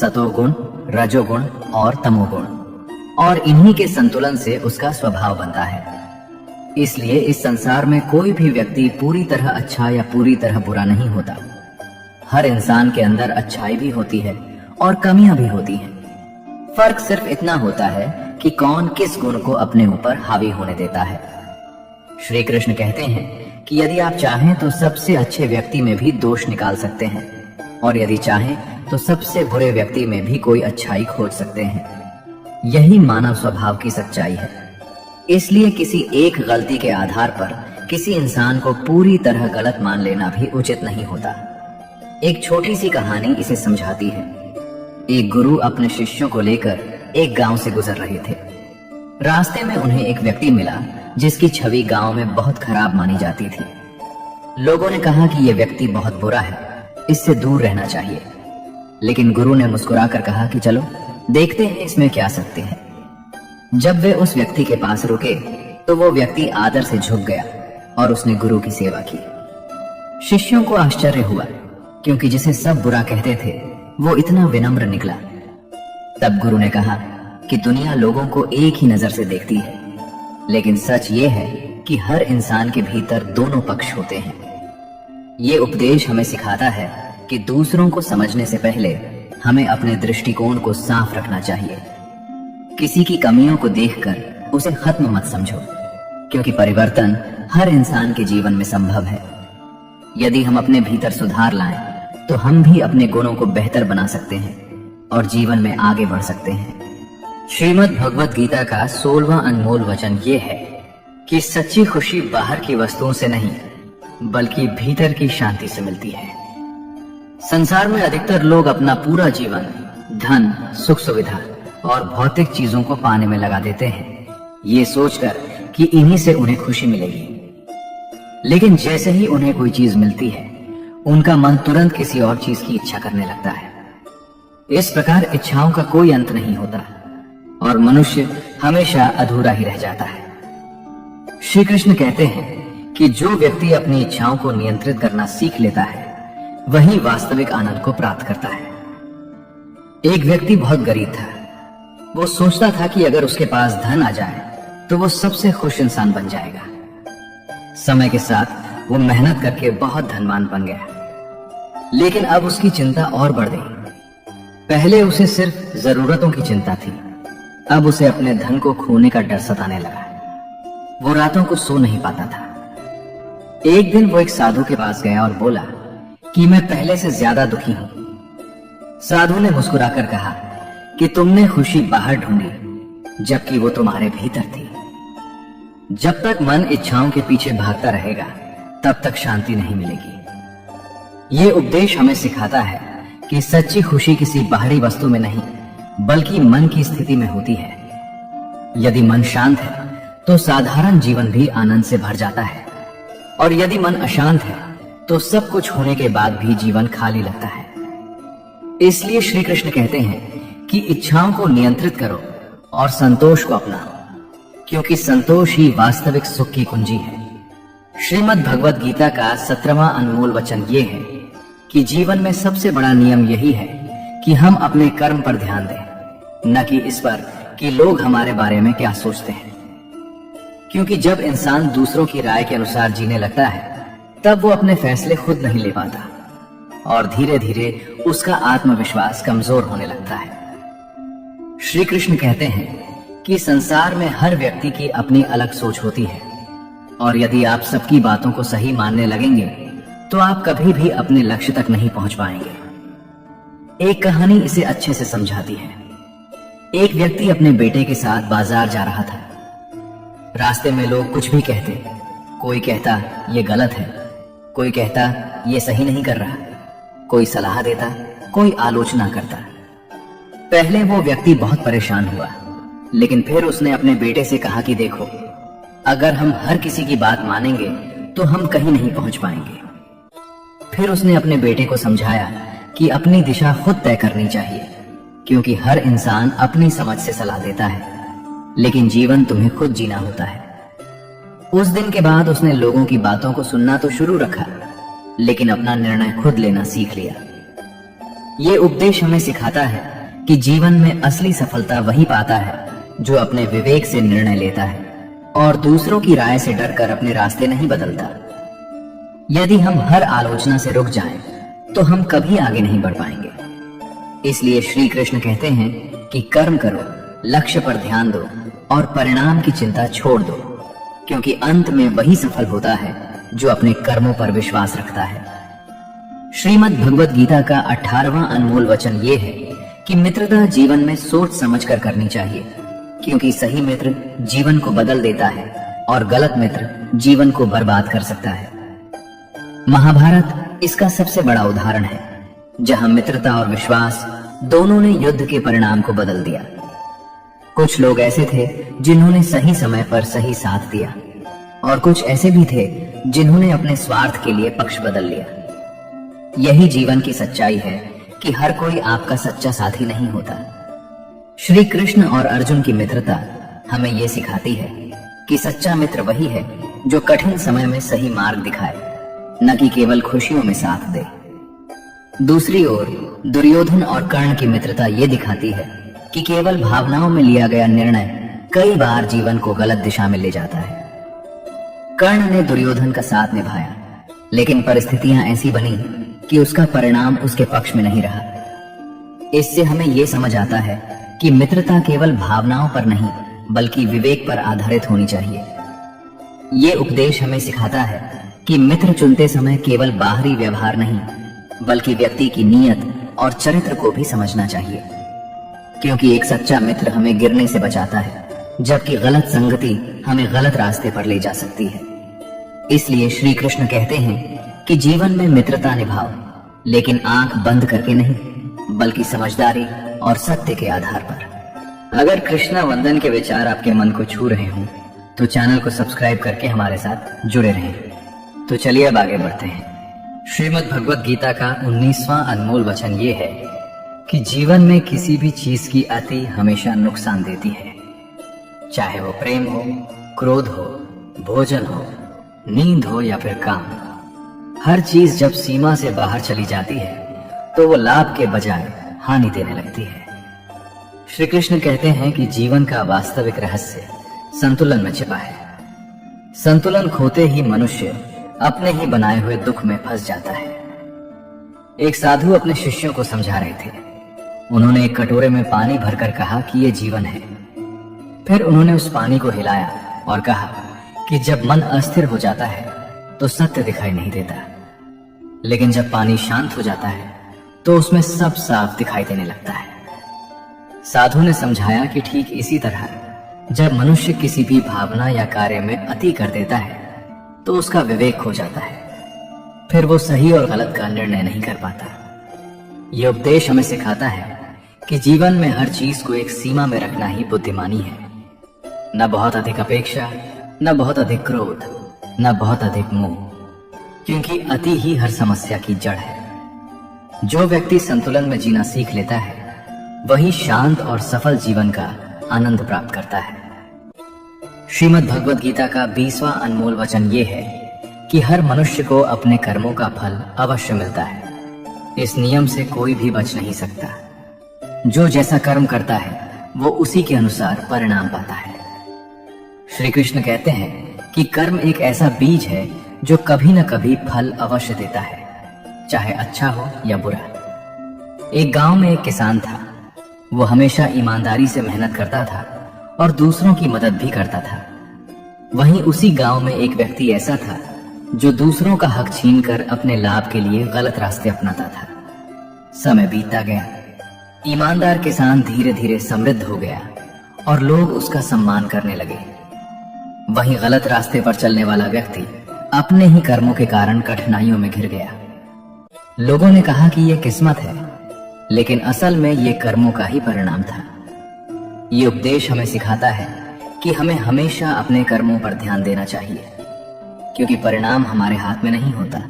सतोगुण, रजोगुण और तमोगुण, और इन्हीं के संतुलन से उसका स्वभाव बनता है। इसलिए इस संसार में कोई भी व्यक्ति पूरी तरह अच्छा या पूरी तरह बुरा नहीं होता। हर इंसान के अंदर अच्छाई भी होती है और कमियां भी होती हैं। फर्क सिर्फ इतना होता है कि कौन किस गुण को अपने ऊपर हावी होने देता है। श्री कृष्ण कहते हैं कि यदि आप चाहें तो सबसे अच्छे व्यक्ति में भी दोष निकाल सकते हैं, और यदि चाहें तो सबसे बुरे व्यक्ति में भी कोई अच्छाई खोज सकते हैं। यही मानव स्वभाव की सच्चाई है। इसलिए किसी एक गलती के आधार पर किसी इंसान को पूरी तरह गलत मान लेना भी उचित नहीं होता। एक छोटी सी कहानी इसे समझाती है। एक गुरु अपने शिष्यों को लेकर एक गांव से गुजर रहे थे। रास्ते में उन्हें एक व्यक्ति मिला जिसकी छवि गांव में बहुत खराब मानी जाती थी। लोगों ने कहा कि यह व्यक्ति बहुत बुरा है, इससे दूर रहना चाहिए। लेकिन गुरु ने मुस्कुराकर कहा कि चलो देखते हैं इसमें क्या सकते हैं। जब वे उस व्यक्ति के पास रुके तो वो व्यक्ति आदर से झुक गया और उसने गुरु की सेवा की। शिष्यों को आश्चर्य हुआ, क्योंकि जिसे सब बुरा कहते थे वो इतना विनम्र निकला। तब गुरु ने कहा कि दुनिया लोगों को एक ही नजर से देखती है, लेकिन सच ये है कि हर इंसान के भीतर दोनों पक्ष होते हैं। ये उपदेश हमें सिखाता है कि दूसरों को समझने से पहले हमें अपने दृष्टिकोण को साफ रखना चाहिए। किसी की कमियों को देखकर उसे खत्म मत समझो, क्योंकि परिवर्तन हर इंसान के जीवन में संभव है। यदि हम अपने भीतर सुधार लाएं, तो हम भी अपने गुणों को बेहतर बना सकते हैं और जीवन में आगे बढ़ सकते हैं। श्रीमद् भगवद गीता का 16वां अनमोल वचन ये है कि सच्ची खुशी बाहर की वस्तुओं से नहीं, बल्कि भीतर की शांति से मिलती है। संसार में अधिकतर लोग अपना पूरा जीवन धन, सुख सुविधा और भौतिक चीजों को पाने में लगा देते हैं, ये सोचकर कि इन्हीं से उन्हें खुशी मिलेगी। लेकिन जैसे ही उन्हें कोई चीज मिलती है, उनका मन तुरंत किसी और चीज की इच्छा करने लगता है। इस प्रकार इच्छाओं का कोई अंत नहीं होता और मनुष्य हमेशा अधूरा ही रह जाता है। श्री कृष्ण कहते हैं कि जो व्यक्ति अपनी इच्छाओं को नियंत्रित करना सीख लेता है, वही वास्तविक आनंद को प्राप्त करता है। एक व्यक्ति बहुत गरीब था। वो सोचता था कि अगर उसके पास धन आ जाए तो वो सबसे खुश इंसान बन जाएगा। समय के साथ वो मेहनत करके बहुत धनवान बन गया, लेकिन अब उसकी चिंता और बढ़ गई। पहले उसे सिर्फ जरूरतों की चिंता थी, अब उसे अपने धन को खोने का डर सताने लगा। वो रातों को सो नहीं पाता था। एक दिन वो एक साधु के पास गया और बोला कि मैं पहले से ज्यादा दुखी हूं। साधु ने मुस्कुराकर कहा कि तुमने खुशी बाहर ढूंढी, जबकि वो तुम्हारे भीतर थी। जब तक मन इच्छाओं के पीछे भागता रहेगा, तब तक शांति नहीं मिलेगी। ये उपदेश हमें सिखाता है कि सच्ची खुशी किसी बाहरी वस्तु में नहीं, बल्कि मन की स्थिति में होती है। यदि मन शांत है तो साधारण जीवन भी आनंद से भर जाता है, और यदि मन अशांत है तो सब कुछ होने के बाद भी जीवन खाली लगता है। इसलिए श्री कृष्ण कहते हैं कि इच्छाओं को नियंत्रित करो और संतोष को अपनाओ, क्योंकि संतोष ही वास्तविक सुख की कुंजी है। श्रीमद् भगवद गीता का 17वां अनमोल वचन ये है कि जीवन में सबसे बड़ा नियम यही है कि हम अपने कर्म पर ध्यान दें, न कि इस पर कि लोग हमारे बारे में क्या सोचते हैं। क्योंकि जब इंसान दूसरों की राय के अनुसार जीने लगता है, तब वो अपने फैसले खुद नहीं ले पाता और धीरे धीरे उसका आत्मविश्वास कमजोर होने लगता है। श्री कृष्ण कहते हैं कि संसार में हर व्यक्ति की अपनी अलग सोच होती है, और यदि आप सबकी बातों को सही मानने लगेंगे तो आप कभी भी अपने लक्ष्य तक नहीं पहुंच पाएंगे। एक कहानी इसे अच्छे से समझाती है। एक व्यक्ति अपने बेटे के साथ बाजार जा रहा था। रास्ते में लोग कुछ भी कहते, कोई कहता ये गलत है, कोई कहता ये सही नहीं कर रहा, कोई सलाह देता, कोई आलोचना करता। पहले वो व्यक्ति बहुत परेशान हुआ, लेकिन फिर उसने अपने बेटे से कहा कि देखो, अगर हम हर किसी की बात मानेंगे तो हम कहीं नहीं पहुंच पाएंगे। फिर उसने अपने बेटे को समझाया कि अपनी दिशा खुद तय करनी चाहिए, क्योंकि हर इंसान अपनी समझ से सलाह देता है, लेकिन जीवन तुम्हें खुद जीना होता है। उस दिन के बाद उसने लोगों की बातों को सुनना तो शुरू रखा, लेकिन अपना निर्णय खुद लेना सीख लिया। ये उपदेश हमें सिखाता है कि जीवन में असली सफलता वही पाता है जो अपने विवेक से निर्णय लेता है और दूसरों की राय से डरकर अपने रास्ते नहीं बदलता। यदि हम हर आलोचना से रुक जाएं, तो हम कभी आगे नहीं बढ़ पाएंगे। इसलिए श्री कृष्ण कहते हैं कि कर्म करो, लक्ष्य पर ध्यान दो और परिणाम की चिंता छोड़ दो, क्योंकि अंत में वही सफल होता है जो अपने कर्मों पर विश्वास रखता है। श्रीमद् भगवद गीता का 18वां अनमोल वचन ये है कि मित्रता जीवन में सोच समझकर करनी चाहिए, क्योंकि सही मित्र जीवन को बदल देता है और गलत मित्र जीवन को बर्बाद कर सकता है। महाभारत इसका सबसे बड़ा उदाहरण है, जहां मित्रता और विश्वास दोनों ने युद्ध के परिणाम को बदल दिया। कुछ लोग ऐसे थे जिन्होंने सही समय पर सही साथ दिया, और कुछ ऐसे भी थे जिन्होंने अपने स्वार्थ के लिए पक्ष बदल लिया। यही जीवन की सच्चाई है कि हर कोई आपका सच्चा साथी नहीं होता। श्री कृष्ण और अर्जुन की मित्रता हमें यह सिखाती है कि सच्चा मित्र वही है जो कठिन समय में सही मार्ग दिखाए, न कि केवल खुशियों में साथ दे। दूसरी ओर दुर्योधन और कर्ण की मित्रता ये दिखाती है कि केवल भावनाओं में लिया गया निर्णय कई बार जीवन को गलत दिशा में ले जाता है। कर्ण ने दुर्योधन का साथ निभाया, लेकिन परिस्थितियां ऐसी बनी कि उसका परिणाम उसके पक्ष में नहीं रहा। इससे हमें यह समझ आता है कि मित्रता केवल भावनाओं पर नहीं बल्कि विवेक पर आधारित होनी चाहिए। ये उपदेश हमें सिखाता है कि मित्र चुनते समय केवल बाहरी व्यवहार नहीं बल्कि व्यक्ति की नीयत और चरित्र को भी समझना चाहिए, क्योंकि एक सच्चा मित्र हमें गिरने से बचाता है, जबकि गलत संगति हमें गलत रास्ते पर ले जा सकती है। इसलिए श्री कृष्ण कहते हैं कि जीवन में मित्रता निभाओ, लेकिन आंख बंद करके नहीं बल्कि समझदारी और सत्य के आधार पर। अगर कृष्णा वंदन के विचार आपके मन को छू रहे हों तो चैनल को सब्सक्राइब करके हमारे साथ जुड़े रहें। तो चलिए अब आगे बढ़ते हैं। श्रीमद् भगवद गीता का 19वां अनमोल वचन ये है कि जीवन में किसी भी चीज की अति हमेशा नुकसान देती है, चाहे वो प्रेम हो, क्रोध हो, भोजन हो, नींद हो या फिर काम। हर चीज जब सीमा से बाहर चली जाती है तो वो लाभ के बजाय हानि देने लगती है। श्री कृष्ण कहते हैं कि जीवन का वास्तविक रहस्य संतुलन में छिपा है। संतुलन खोते ही मनुष्य अपने ही बनाए हुए दुख में फंस जाता है। एक साधु अपने शिष्यों को समझा रहे थे। उन्होंने एक कटोरे में पानी भरकर कहा कि ये जीवन है। फिर उन्होंने उस पानी को हिलाया और कहा कि जब मन अस्थिर हो जाता है तो सत्य दिखाई नहीं देता, लेकिन जब पानी शांत हो जाता है तो उसमें सब साफ दिखाई देने लगता है। साधु ने समझाया कि ठीक इसी तरह जब मनुष्य किसी भी भावना या कार्य में अति कर देता है तो उसका विवेक खो जाता है, फिर वो सही और गलत का निर्णय नहीं कर पाता। यह उपदेश हमें सिखाता है कि जीवन में हर चीज को एक सीमा में रखना ही बुद्धिमानी है। न बहुत अधिक अपेक्षा, न बहुत अधिक क्रोध, न बहुत अधिक मोह, क्योंकि अति ही हर समस्या की जड़ है। जो व्यक्ति संतुलन में जीना सीख लेता है वही शांत और सफल जीवन का आनंद प्राप्त करता है। श्रीमद् भगवद गीता का 20वां अनमोल वचन ये है कि हर मनुष्य को अपने कर्मों का फल अवश्य मिलता है। इस नियम से कोई भी बच नहीं सकता। जो जैसा कर्म करता है वो उसी के अनुसार परिणाम पाता है। श्री कृष्ण कहते हैं कि कर्म एक ऐसा बीज है जो कभी न कभी फल अवश्य देता है, चाहे अच्छा हो या बुरा। एक गांव में एक किसान था। वो हमेशा ईमानदारी से मेहनत करता था और दूसरों की मदद भी करता था। वहीं उसी गांव में एक व्यक्ति ऐसा था जो दूसरों का हक छीनकर अपने लाभ के लिए गलत रास्ते अपनाता था। समय बीतता गया। ईमानदार किसान धीरे धीरे समृद्ध हो गया और लोग उसका सम्मान करने लगे। वहीं गलत रास्ते पर चलने वाला व्यक्ति अपने ही कर्मों के कारण कठिनाइयों में घिर गया। लोगों ने कहा कि यह किस्मत है, लेकिन असल में यह कर्मों का ही परिणाम था। ये उपदेश हमें सिखाता है कि हमें हमेशा अपने कर्मों पर ध्यान देना चाहिए, क्योंकि परिणाम हमारे हाथ में नहीं होता,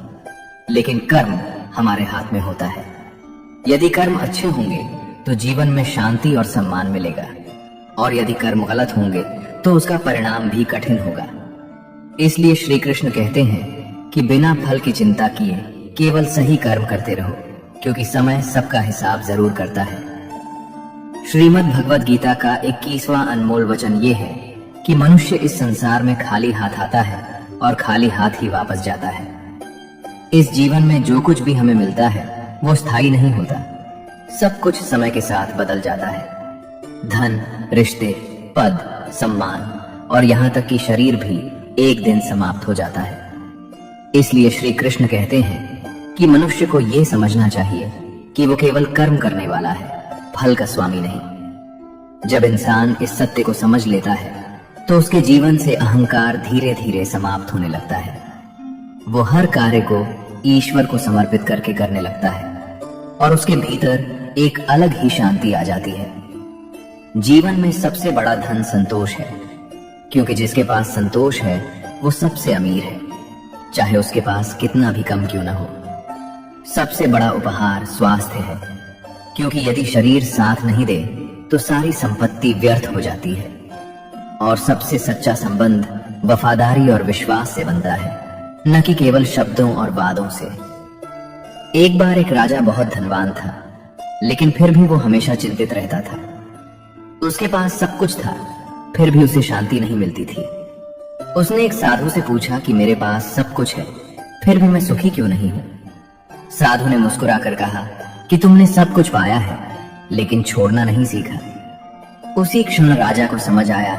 लेकिन कर्म हमारे हाथ में होता है। यदि कर्म अच्छे होंगे तो जीवन में शांति और सम्मान मिलेगा, और यदि कर्म गलत होंगे तो उसका परिणाम भी कठिन होगा। इसलिए श्री कृष्ण कहते हैं कि बिना फल की चिंता किए केवल सही कर्म करते रहो, क्योंकि समय सबका हिसाब जरूर करता है। श्रीमद् भगवद गीता का 21वां अनमोल वचन ये है कि मनुष्य इस संसार में खाली हाथ आता है और खाली हाथ ही वापस जाता है। इस जीवन में जो कुछ भी हमें मिलता है वो स्थायी नहीं होता, सब कुछ समय के साथ बदल जाता है। धन, रिश्ते, पद, सम्मान और यहाँ तक कि शरीर भी एक दिन समाप्त हो जाता है। इसलिए श्री कृष्ण कहते हैं कि मनुष्य को यह समझना चाहिए कि वो केवल कर्म करने वाला है, फल का स्वामी नहीं। जब इंसान इस सत्य को समझ लेता है तो उसके जीवन से अहंकार धीरे धीरे समाप्त होने लगता है। वो हर कार्य को ईश्वर को समर्पित करके करने लगता है और उसके भीतर एक अलग ही शांति आ जाती है। जीवन में सबसे बड़ा धन संतोष है, क्योंकि जिसके पास संतोष है वो सबसे अमीर है, चाहे उसके पास कितना भी कम क्यों ना हो। सबसे बड़ा उपहार स्वास्थ्य है, क्योंकि यदि शरीर साथ नहीं दे तो सारी संपत्ति व्यर्थ हो जाती है। और सबसे सच्चा संबंध वफादारी और विश्वास से बनता है, न कि केवल शब्दों और वादों से। एक बार एक राजा बहुत धनवान था, लेकिन फिर भी वो हमेशा चिंतित रहता था। उसके पास सब कुछ था, फिर भी उसे शांति नहीं मिलती थी। उसने एक साधु से पूछा कि मेरे पास सब कुछ है, फिर भी मैं सुखी क्यों नहीं हूं? साधु ने मुस्कुराकर कहा कि तुमने सब कुछ पाया है, लेकिन छोड़ना नहीं सीखा। उसी क्षण राजा को समझ आया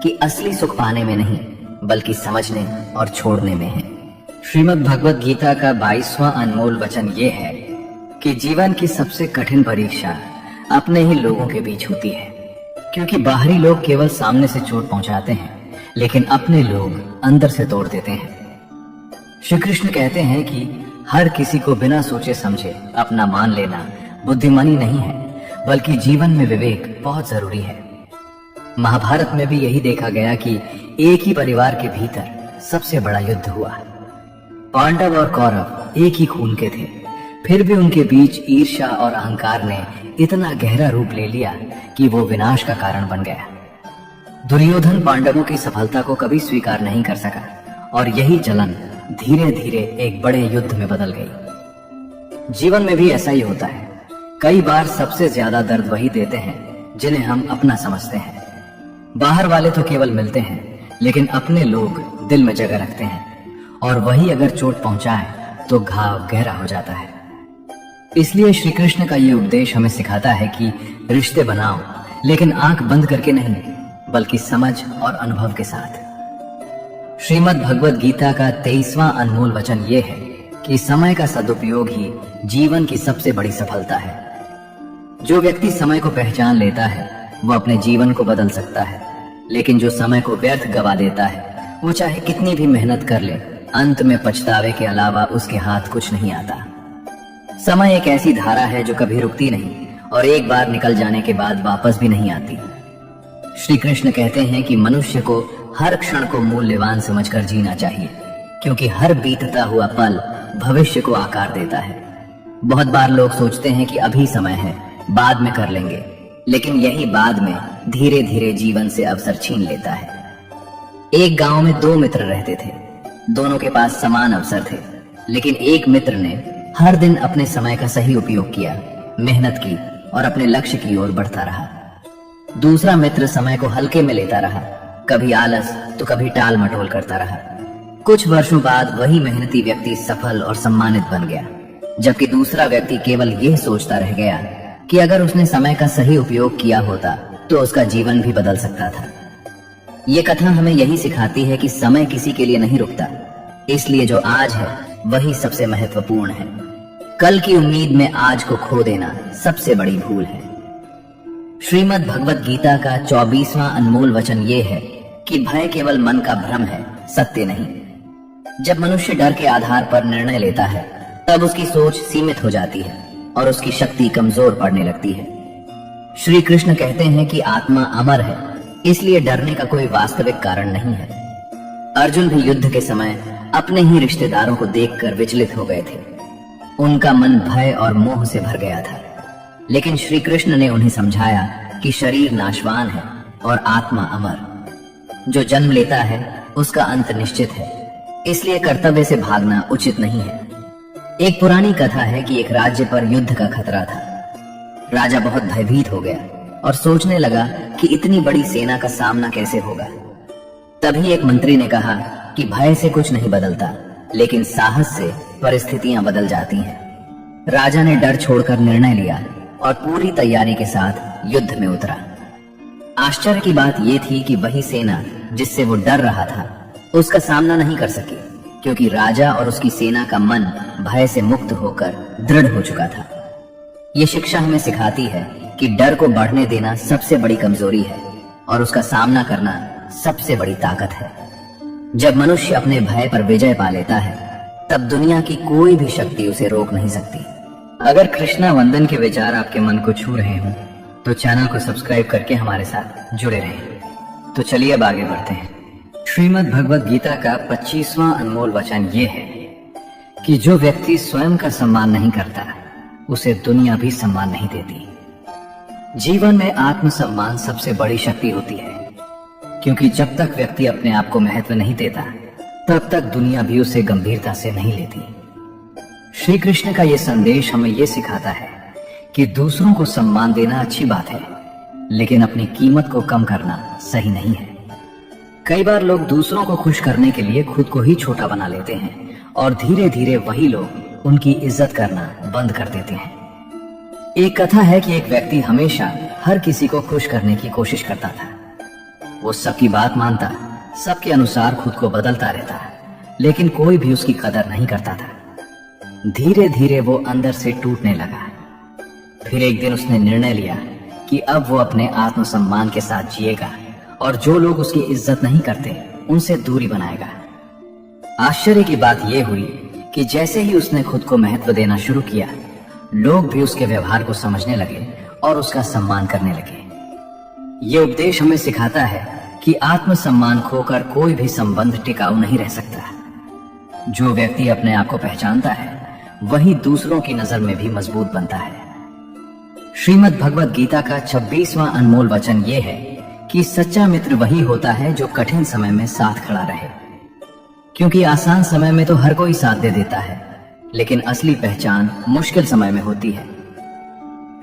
कि असली सुख पाने में नहीं, बल्कि समझने और छोड़ने में है। श्रीमद् भगवद गीता का 22वां अनमोल वचन ये है कि जीवन की सबसे कठिन परीक्षा अपने ही लोगों के बीच होती है, क्योंकि बाहरी लोग केवल सामने से चोट पहुंचाते हैं, लेकिन अपने लोग अंदर से तोड़ देते हैं। श्री कृष्ण कहते हैं कि हर किसी को बिना सोचे समझे अपना मान लेना बुद्धिमानी नहीं है, बल्कि जीवन में विवेक बहुत जरूरी है। महाभारत में भी यही देखा गया कि एक ही परिवार के भीतर सबसे बड़ा युद्ध हुआ। पांडव और कौरव एक ही खून के थे, फिर भी उनके बीच ईर्ष्या और अहंकार ने इतना गहरा रूप ले लिया कि वो विनाश का कारण बन गया। दुर्योधन पांडवों की सफलता को कभी स्वीकार नहीं कर सका, और यही जलन धीरे धीरे एक बड़े युद्ध में बदल गई। जीवन में भी ऐसा ही होता है। कई बार सबसे ज्यादा दर्द वही देते हैं जिन्हें हम अपना समझते हैं। बाहर वाले तो केवल मिलते हैं, लेकिन अपने लोग दिल में जगह रखते हैं, और वही अगर चोट पहुंचाए तो घाव गहरा हो जाता है। इसलिए श्री कृष्ण का ये उपदेश हमें सिखाता है कि रिश्ते बनाओ, लेकिन आंख बंद करके नहीं, बल्कि समझ और अनुभव के साथ। श्रीमद् भगवद गीता का 23वां अनमोल वचन ये है कि समय का सदुपयोग ही जीवन की सबसे बड़ी सफलता है। जो व्यक्ति समय को पहचान लेता है वो अपने जीवन को बदल सकता है, लेकिन जो समय को व्यर्थ गवा देता है वो चाहे कितनी भी मेहनत कर ले, अंत में पछतावे के अलावा उसके हाथ कुछ नहीं आता। समय एक ऐसी धारा है जो कभी रुकती नहीं, और एक बार निकल जाने के बाद वापस भी नहीं आती। श्री कृष्ण कहते हैं कि मनुष्य को हर क्षण को मूल्यवान समझकर जीना चाहिए, क्योंकि हर बीतता हुआ पल भविष्य को आकार देता है। बहुत बार लोग सोचते हैं कि अभी समय है, बाद में कर लेंगे, लेकिन यही बाद में धीरे धीरे जीवन से अवसर छीन लेता है। एक गांव में 2 मित्र रहते थे। दोनों के पास समान अवसर थे, लेकिन एक मित्र ने हर दिन अपने समय का सही उपयोग किया, मेहनत की और अपने लक्ष्य की ओर बढ़ता रहा। दूसरा मित्र समय को हल्के में लेता रहा, कभी आलस तो कभी टाल मटोल करता रहा। कुछ वर्षों बाद वही मेहनती व्यक्ति सफल और सम्मानित बन गया, जबकि दूसरा व्यक्ति केवल यह सोचता रह गया कि अगर उसने समय का सही उपयोग किया होता तो उसका जीवन भी बदल सकता था। ये कथा हमें यही सिखाती है कि समय किसी के लिए नहीं रुकता, इसलिए जो आज है वही सबसे महत्वपूर्ण है। कल की उम्मीद में आज को खो देना सबसे बड़ी भूल है। श्रीमद् भगवद गीता का 24वां अनमोल वचन ये है कि भय केवल मन का भ्रम है, सत्य नहीं। जब मनुष्य डर के आधार पर निर्णय लेता है तब उसकी सोच सीमित हो जाती है और उसकी शक्ति कमजोर पड़ने लगती है। श्री कृष्ण कहते हैं कि आत्मा अमर है, इसलिए डरने का कोई वास्तविक कारण नहीं है। अर्जुन भी युद्ध के समय अपने ही रिश्तेदारों को देखकर विचलित हो गए थे। उनका मन भय और मोह से भर गया था, लेकिन श्री कृष्ण ने उन्हें समझाया कि शरीर नाशवान है और आत्मा अमर। जो जन्म लेता है उसका अंत निश्चित है, इसलिए कर्तव्य से भागना उचित नहीं है। एक पुरानी कथा है कि एक राज्य पर युद्ध का खतरा था। राजा बहुत भयभीत हो गया और सोचने लगा कि इतनी बड़ी सेना का सामना कैसे होगा। तभी एक मंत्री ने कहा कि भय से कुछ नहीं बदलता, लेकिन साहस से परिस्थितियां बदल जाती हैं। राजा ने डर छोड़कर निर्णय लिया और पूरी तैयारी के साथ युद्ध में उतरा। आश्चर्य की बात यह थी कि वही सेना जिससे वो डर रहा था उसका सामना नहीं कर सकी, क्योंकि राजा और उसकी सेना का मन भय से मुक्त होकर दृढ़ हो चुका था। ये शिक्षा हमें सिखाती है कि डर को बढ़ने देना सबसे बड़ी कमजोरी है और उसका सामना करना सबसे बड़ी ताकत है। जब मनुष्य अपने भय पर विजय पा लेता है तब दुनिया की कोई भी शक्ति उसे रोक नहीं सकती। अगर कृष्णा वंदन के विचार आपके मन को छू रहे हों तो चैनल को सब्सक्राइब करके हमारे साथ जुड़े रहें। तो चलिए अब आगे बढ़ते हैं। श्रीमद् भगवद गीता का 25वां अनमोल वचन ये है कि जो व्यक्ति स्वयं का सम्मान नहीं करता उसे दुनिया भी सम्मान नहीं देती। जीवन में आत्मसम्मान सबसे बड़ी शक्ति होती है, क्योंकि जब तक व्यक्ति अपने आप को महत्व नहीं देता तब तक दुनिया भी उसे गंभीरता से नहीं लेती। श्री कृष्ण का यह संदेश हमें यह सिखाता है कि दूसरों को सम्मान देना अच्छी बात है, लेकिन अपनी कीमत को कम करना सही नहीं है। कई बार लोग दूसरों को खुश करने के लिए खुद को ही छोटा बना लेते हैं और धीरे धीरे वही लोग उनकी इज्जत करना बंद कर देते हैं। एक कथा है कि एक व्यक्ति हमेशा हर किसी को खुश करने की कोशिश करता था। वो सबकी बात मानता, सबके अनुसार खुद को बदलता रहता, लेकिन कोई भी उसकी कदर नहीं करता था। धीरे धीरे वो अंदर से टूटने लगा। फिर एक दिन उसने निर्णय लिया कि अब वो अपने आत्मसम्मान के साथ जिएगा और जो लोग उसकी इज्जत नहीं करते उनसे दूरी बनाएगा। आश्चर्य की बात यह हुई कि जैसे ही उसने खुद को महत्व देना शुरू किया, लोग भी उसके व्यवहार को समझने लगे और उसका सम्मान करने लगे। ये उपदेश हमें सिखाता है कि आत्मसम्मान खोकर कोई भी संबंध टिकाऊ नहीं रह सकता। जो व्यक्ति अपने आप को पहचानता है वही दूसरों की नजर में भी मजबूत बनता है। श्रीमद् भगवद गीता का 26वां अनमोल वचन ये है कि सच्चा मित्र वही होता है जो कठिन समय में साथ खड़ा रहे, क्योंकि आसान समय में तो हर कोई साथ दे देता है, लेकिन असली पहचान मुश्किल समय में होती है।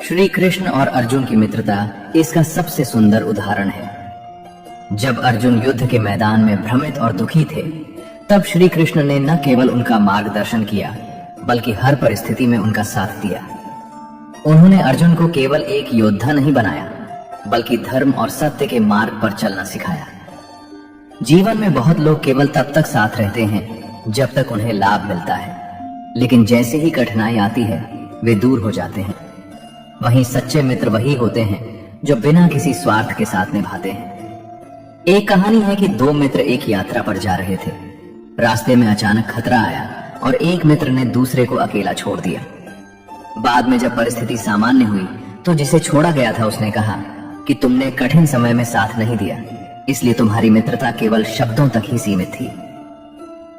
श्री कृष्ण और अर्जुन की मित्रता इसका सबसे सुंदर उदाहरण है। जब अर्जुन युद्ध के मैदान में भ्रमित और दुखी थे, तब श्री कृष्ण ने न केवल उनका मार्गदर्शन किया बल्कि हर परिस्थिति में उनका साथ दिया। उन्होंने अर्जुन को केवल एक योद्धा नहीं बनाया बल्कि धर्म और सत्य के मार्ग पर चलना सिखाया। जीवन में बहुत लोग केवल तब तक साथ रहते हैं जब तक उन्हें लाभ मिलता है, लेकिन जैसे ही कठिनाई आती है वे दूर हो जाते हैं। वहीं सच्चे मित्र वही होते हैं जो बिना किसी स्वार्थ के साथ निभाते हैं। एक कहानी है कि दो मित्र एक यात्रा पर जा रहे थे। रास्ते में अचानक खतरा आया और एक मित्र ने दूसरे को अकेला छोड़ दिया। बाद में जब परिस्थिति सामान्य हुई तो जिसे छोड़ा गया था उसने कहा कि तुमने कठिन समय में साथ नहीं दिया, इसलिए तुम्हारी मित्रता केवल शब्दों तक ही सीमित थी।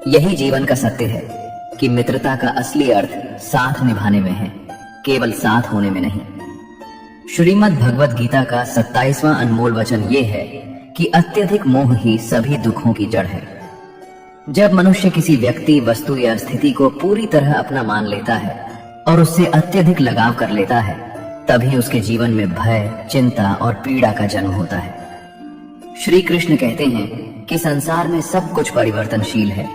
यही जीवन का सत्य है कि मित्रता का असली अर्थ साथ निभाने में है, केवल साथ होने में नहीं। श्रीमद् भगवद गीता का 27वां अनमोल वचन ये है कि अत्यधिक मोह ही सभी दुखों की जड़ है। जब मनुष्य किसी व्यक्ति, वस्तु या स्थिति को पूरी तरह अपना मान लेता है और उससे अत्यधिक लगाव कर लेता है, तभी उसके जीवन में भय, चिंता और पीड़ा का जन्म होता है। श्री कृष्ण कहते हैं कि संसार में सब कुछ परिवर्तनशील है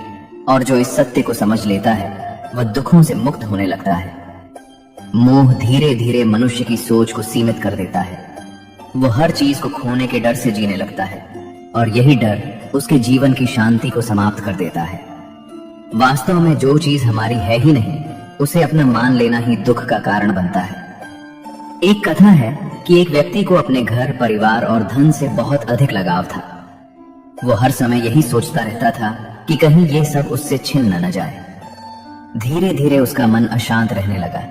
और जो इस सत्य को समझ लेता है वह दुखों से मुक्त होने लगता है। मोह धीरे धीरे मनुष्य की सोच को सीमित कर देता है। वो हर चीज को खोने के डर से जीने लगता है और यही डर उसके जीवन की शांति को समाप्त कर देता है। वास्तव में जो चीज हमारी है ही नहीं, उसे अपना मान लेना ही दुख का कारण बनता है। एक कथा है कि एक व्यक्ति को अपने घर, परिवार और धन से बहुत अधिक लगाव था। वो हर समय यही सोचता रहता था कि कहीं ये सब उससे छिन न जाए। धीरे धीरे उसका मन अशांत रहने लगा।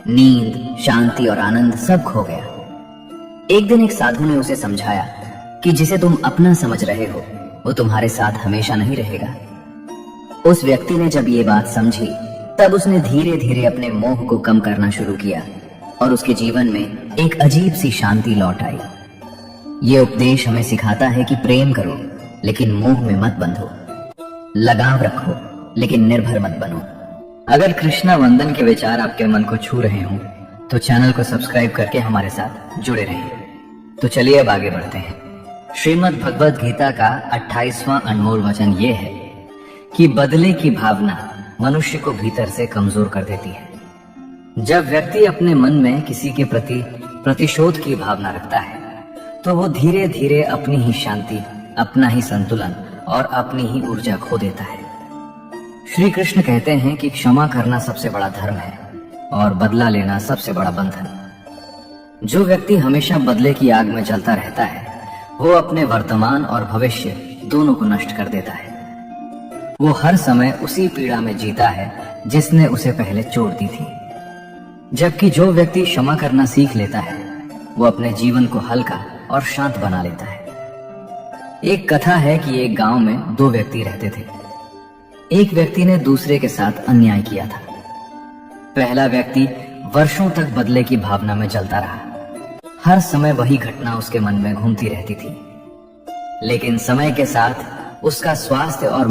नींद, शांति और आनंद सब खो गया। एक दिन एक साधु ने उसे समझाया कि जिसे तुम अपना समझ रहे हो वो तुम्हारे साथ हमेशा नहीं रहेगा। उस व्यक्ति ने जब ये बात समझी तब उसने धीरे धीरे अपने मोह को कम करना शुरू किया और उसके जीवन में एक अजीब सी शांति लौट आई। ये उपदेश हमें सिखाता है कि प्रेम करो लेकिन मोह में मत बंधो, लगाव रखो लेकिन निर्भर मत बनो। अगर कृष्णा वंदन के विचार आपके मन को छू रहे हों तो चैनल को सब्सक्राइब करके हमारे साथ जुड़े रहें। तो चलिए अब आगे बढ़ते हैं। श्रीमद् भगवद गीता का 28वां अनमोल वचन ये है कि बदले की भावना मनुष्य को भीतर से कमजोर कर देती है। जब व्यक्ति अपने मन में किसी के प्रति प्रतिशोध की भावना रखता है तो वो धीरे धीरे अपनी ही शांति, अपना ही संतुलन और अपनी ही ऊर्जा खो देता है। श्री कृष्ण कहते हैं कि क्षमा करना सबसे बड़ा धर्म है और बदला लेना सबसे बड़ा बंधन। जो व्यक्ति हमेशा बदले की आग में जलता रहता है वो अपने वर्तमान और भविष्य दोनों को नष्ट कर देता है। वो हर समय उसी पीड़ा में जीता है जिसने उसे पहले चोट दी थी। जबकि जो व्यक्ति क्षमा करना सीख लेता है वो अपने जीवन को हल्का और शांत बना लेता है। एक कथा है कि एक गांव में दो व्यक्ति रहते थे। एक व्यक्ति ने दूसरे के साथ अन्याय किया था। पहला व्यक्ति वर्षों तक बदले की भावना में जलता रहा। हर समय वही घटना उसके मन में घूमती रहती थी। लेकिन समय के साथ उसका स्वास्थ्य और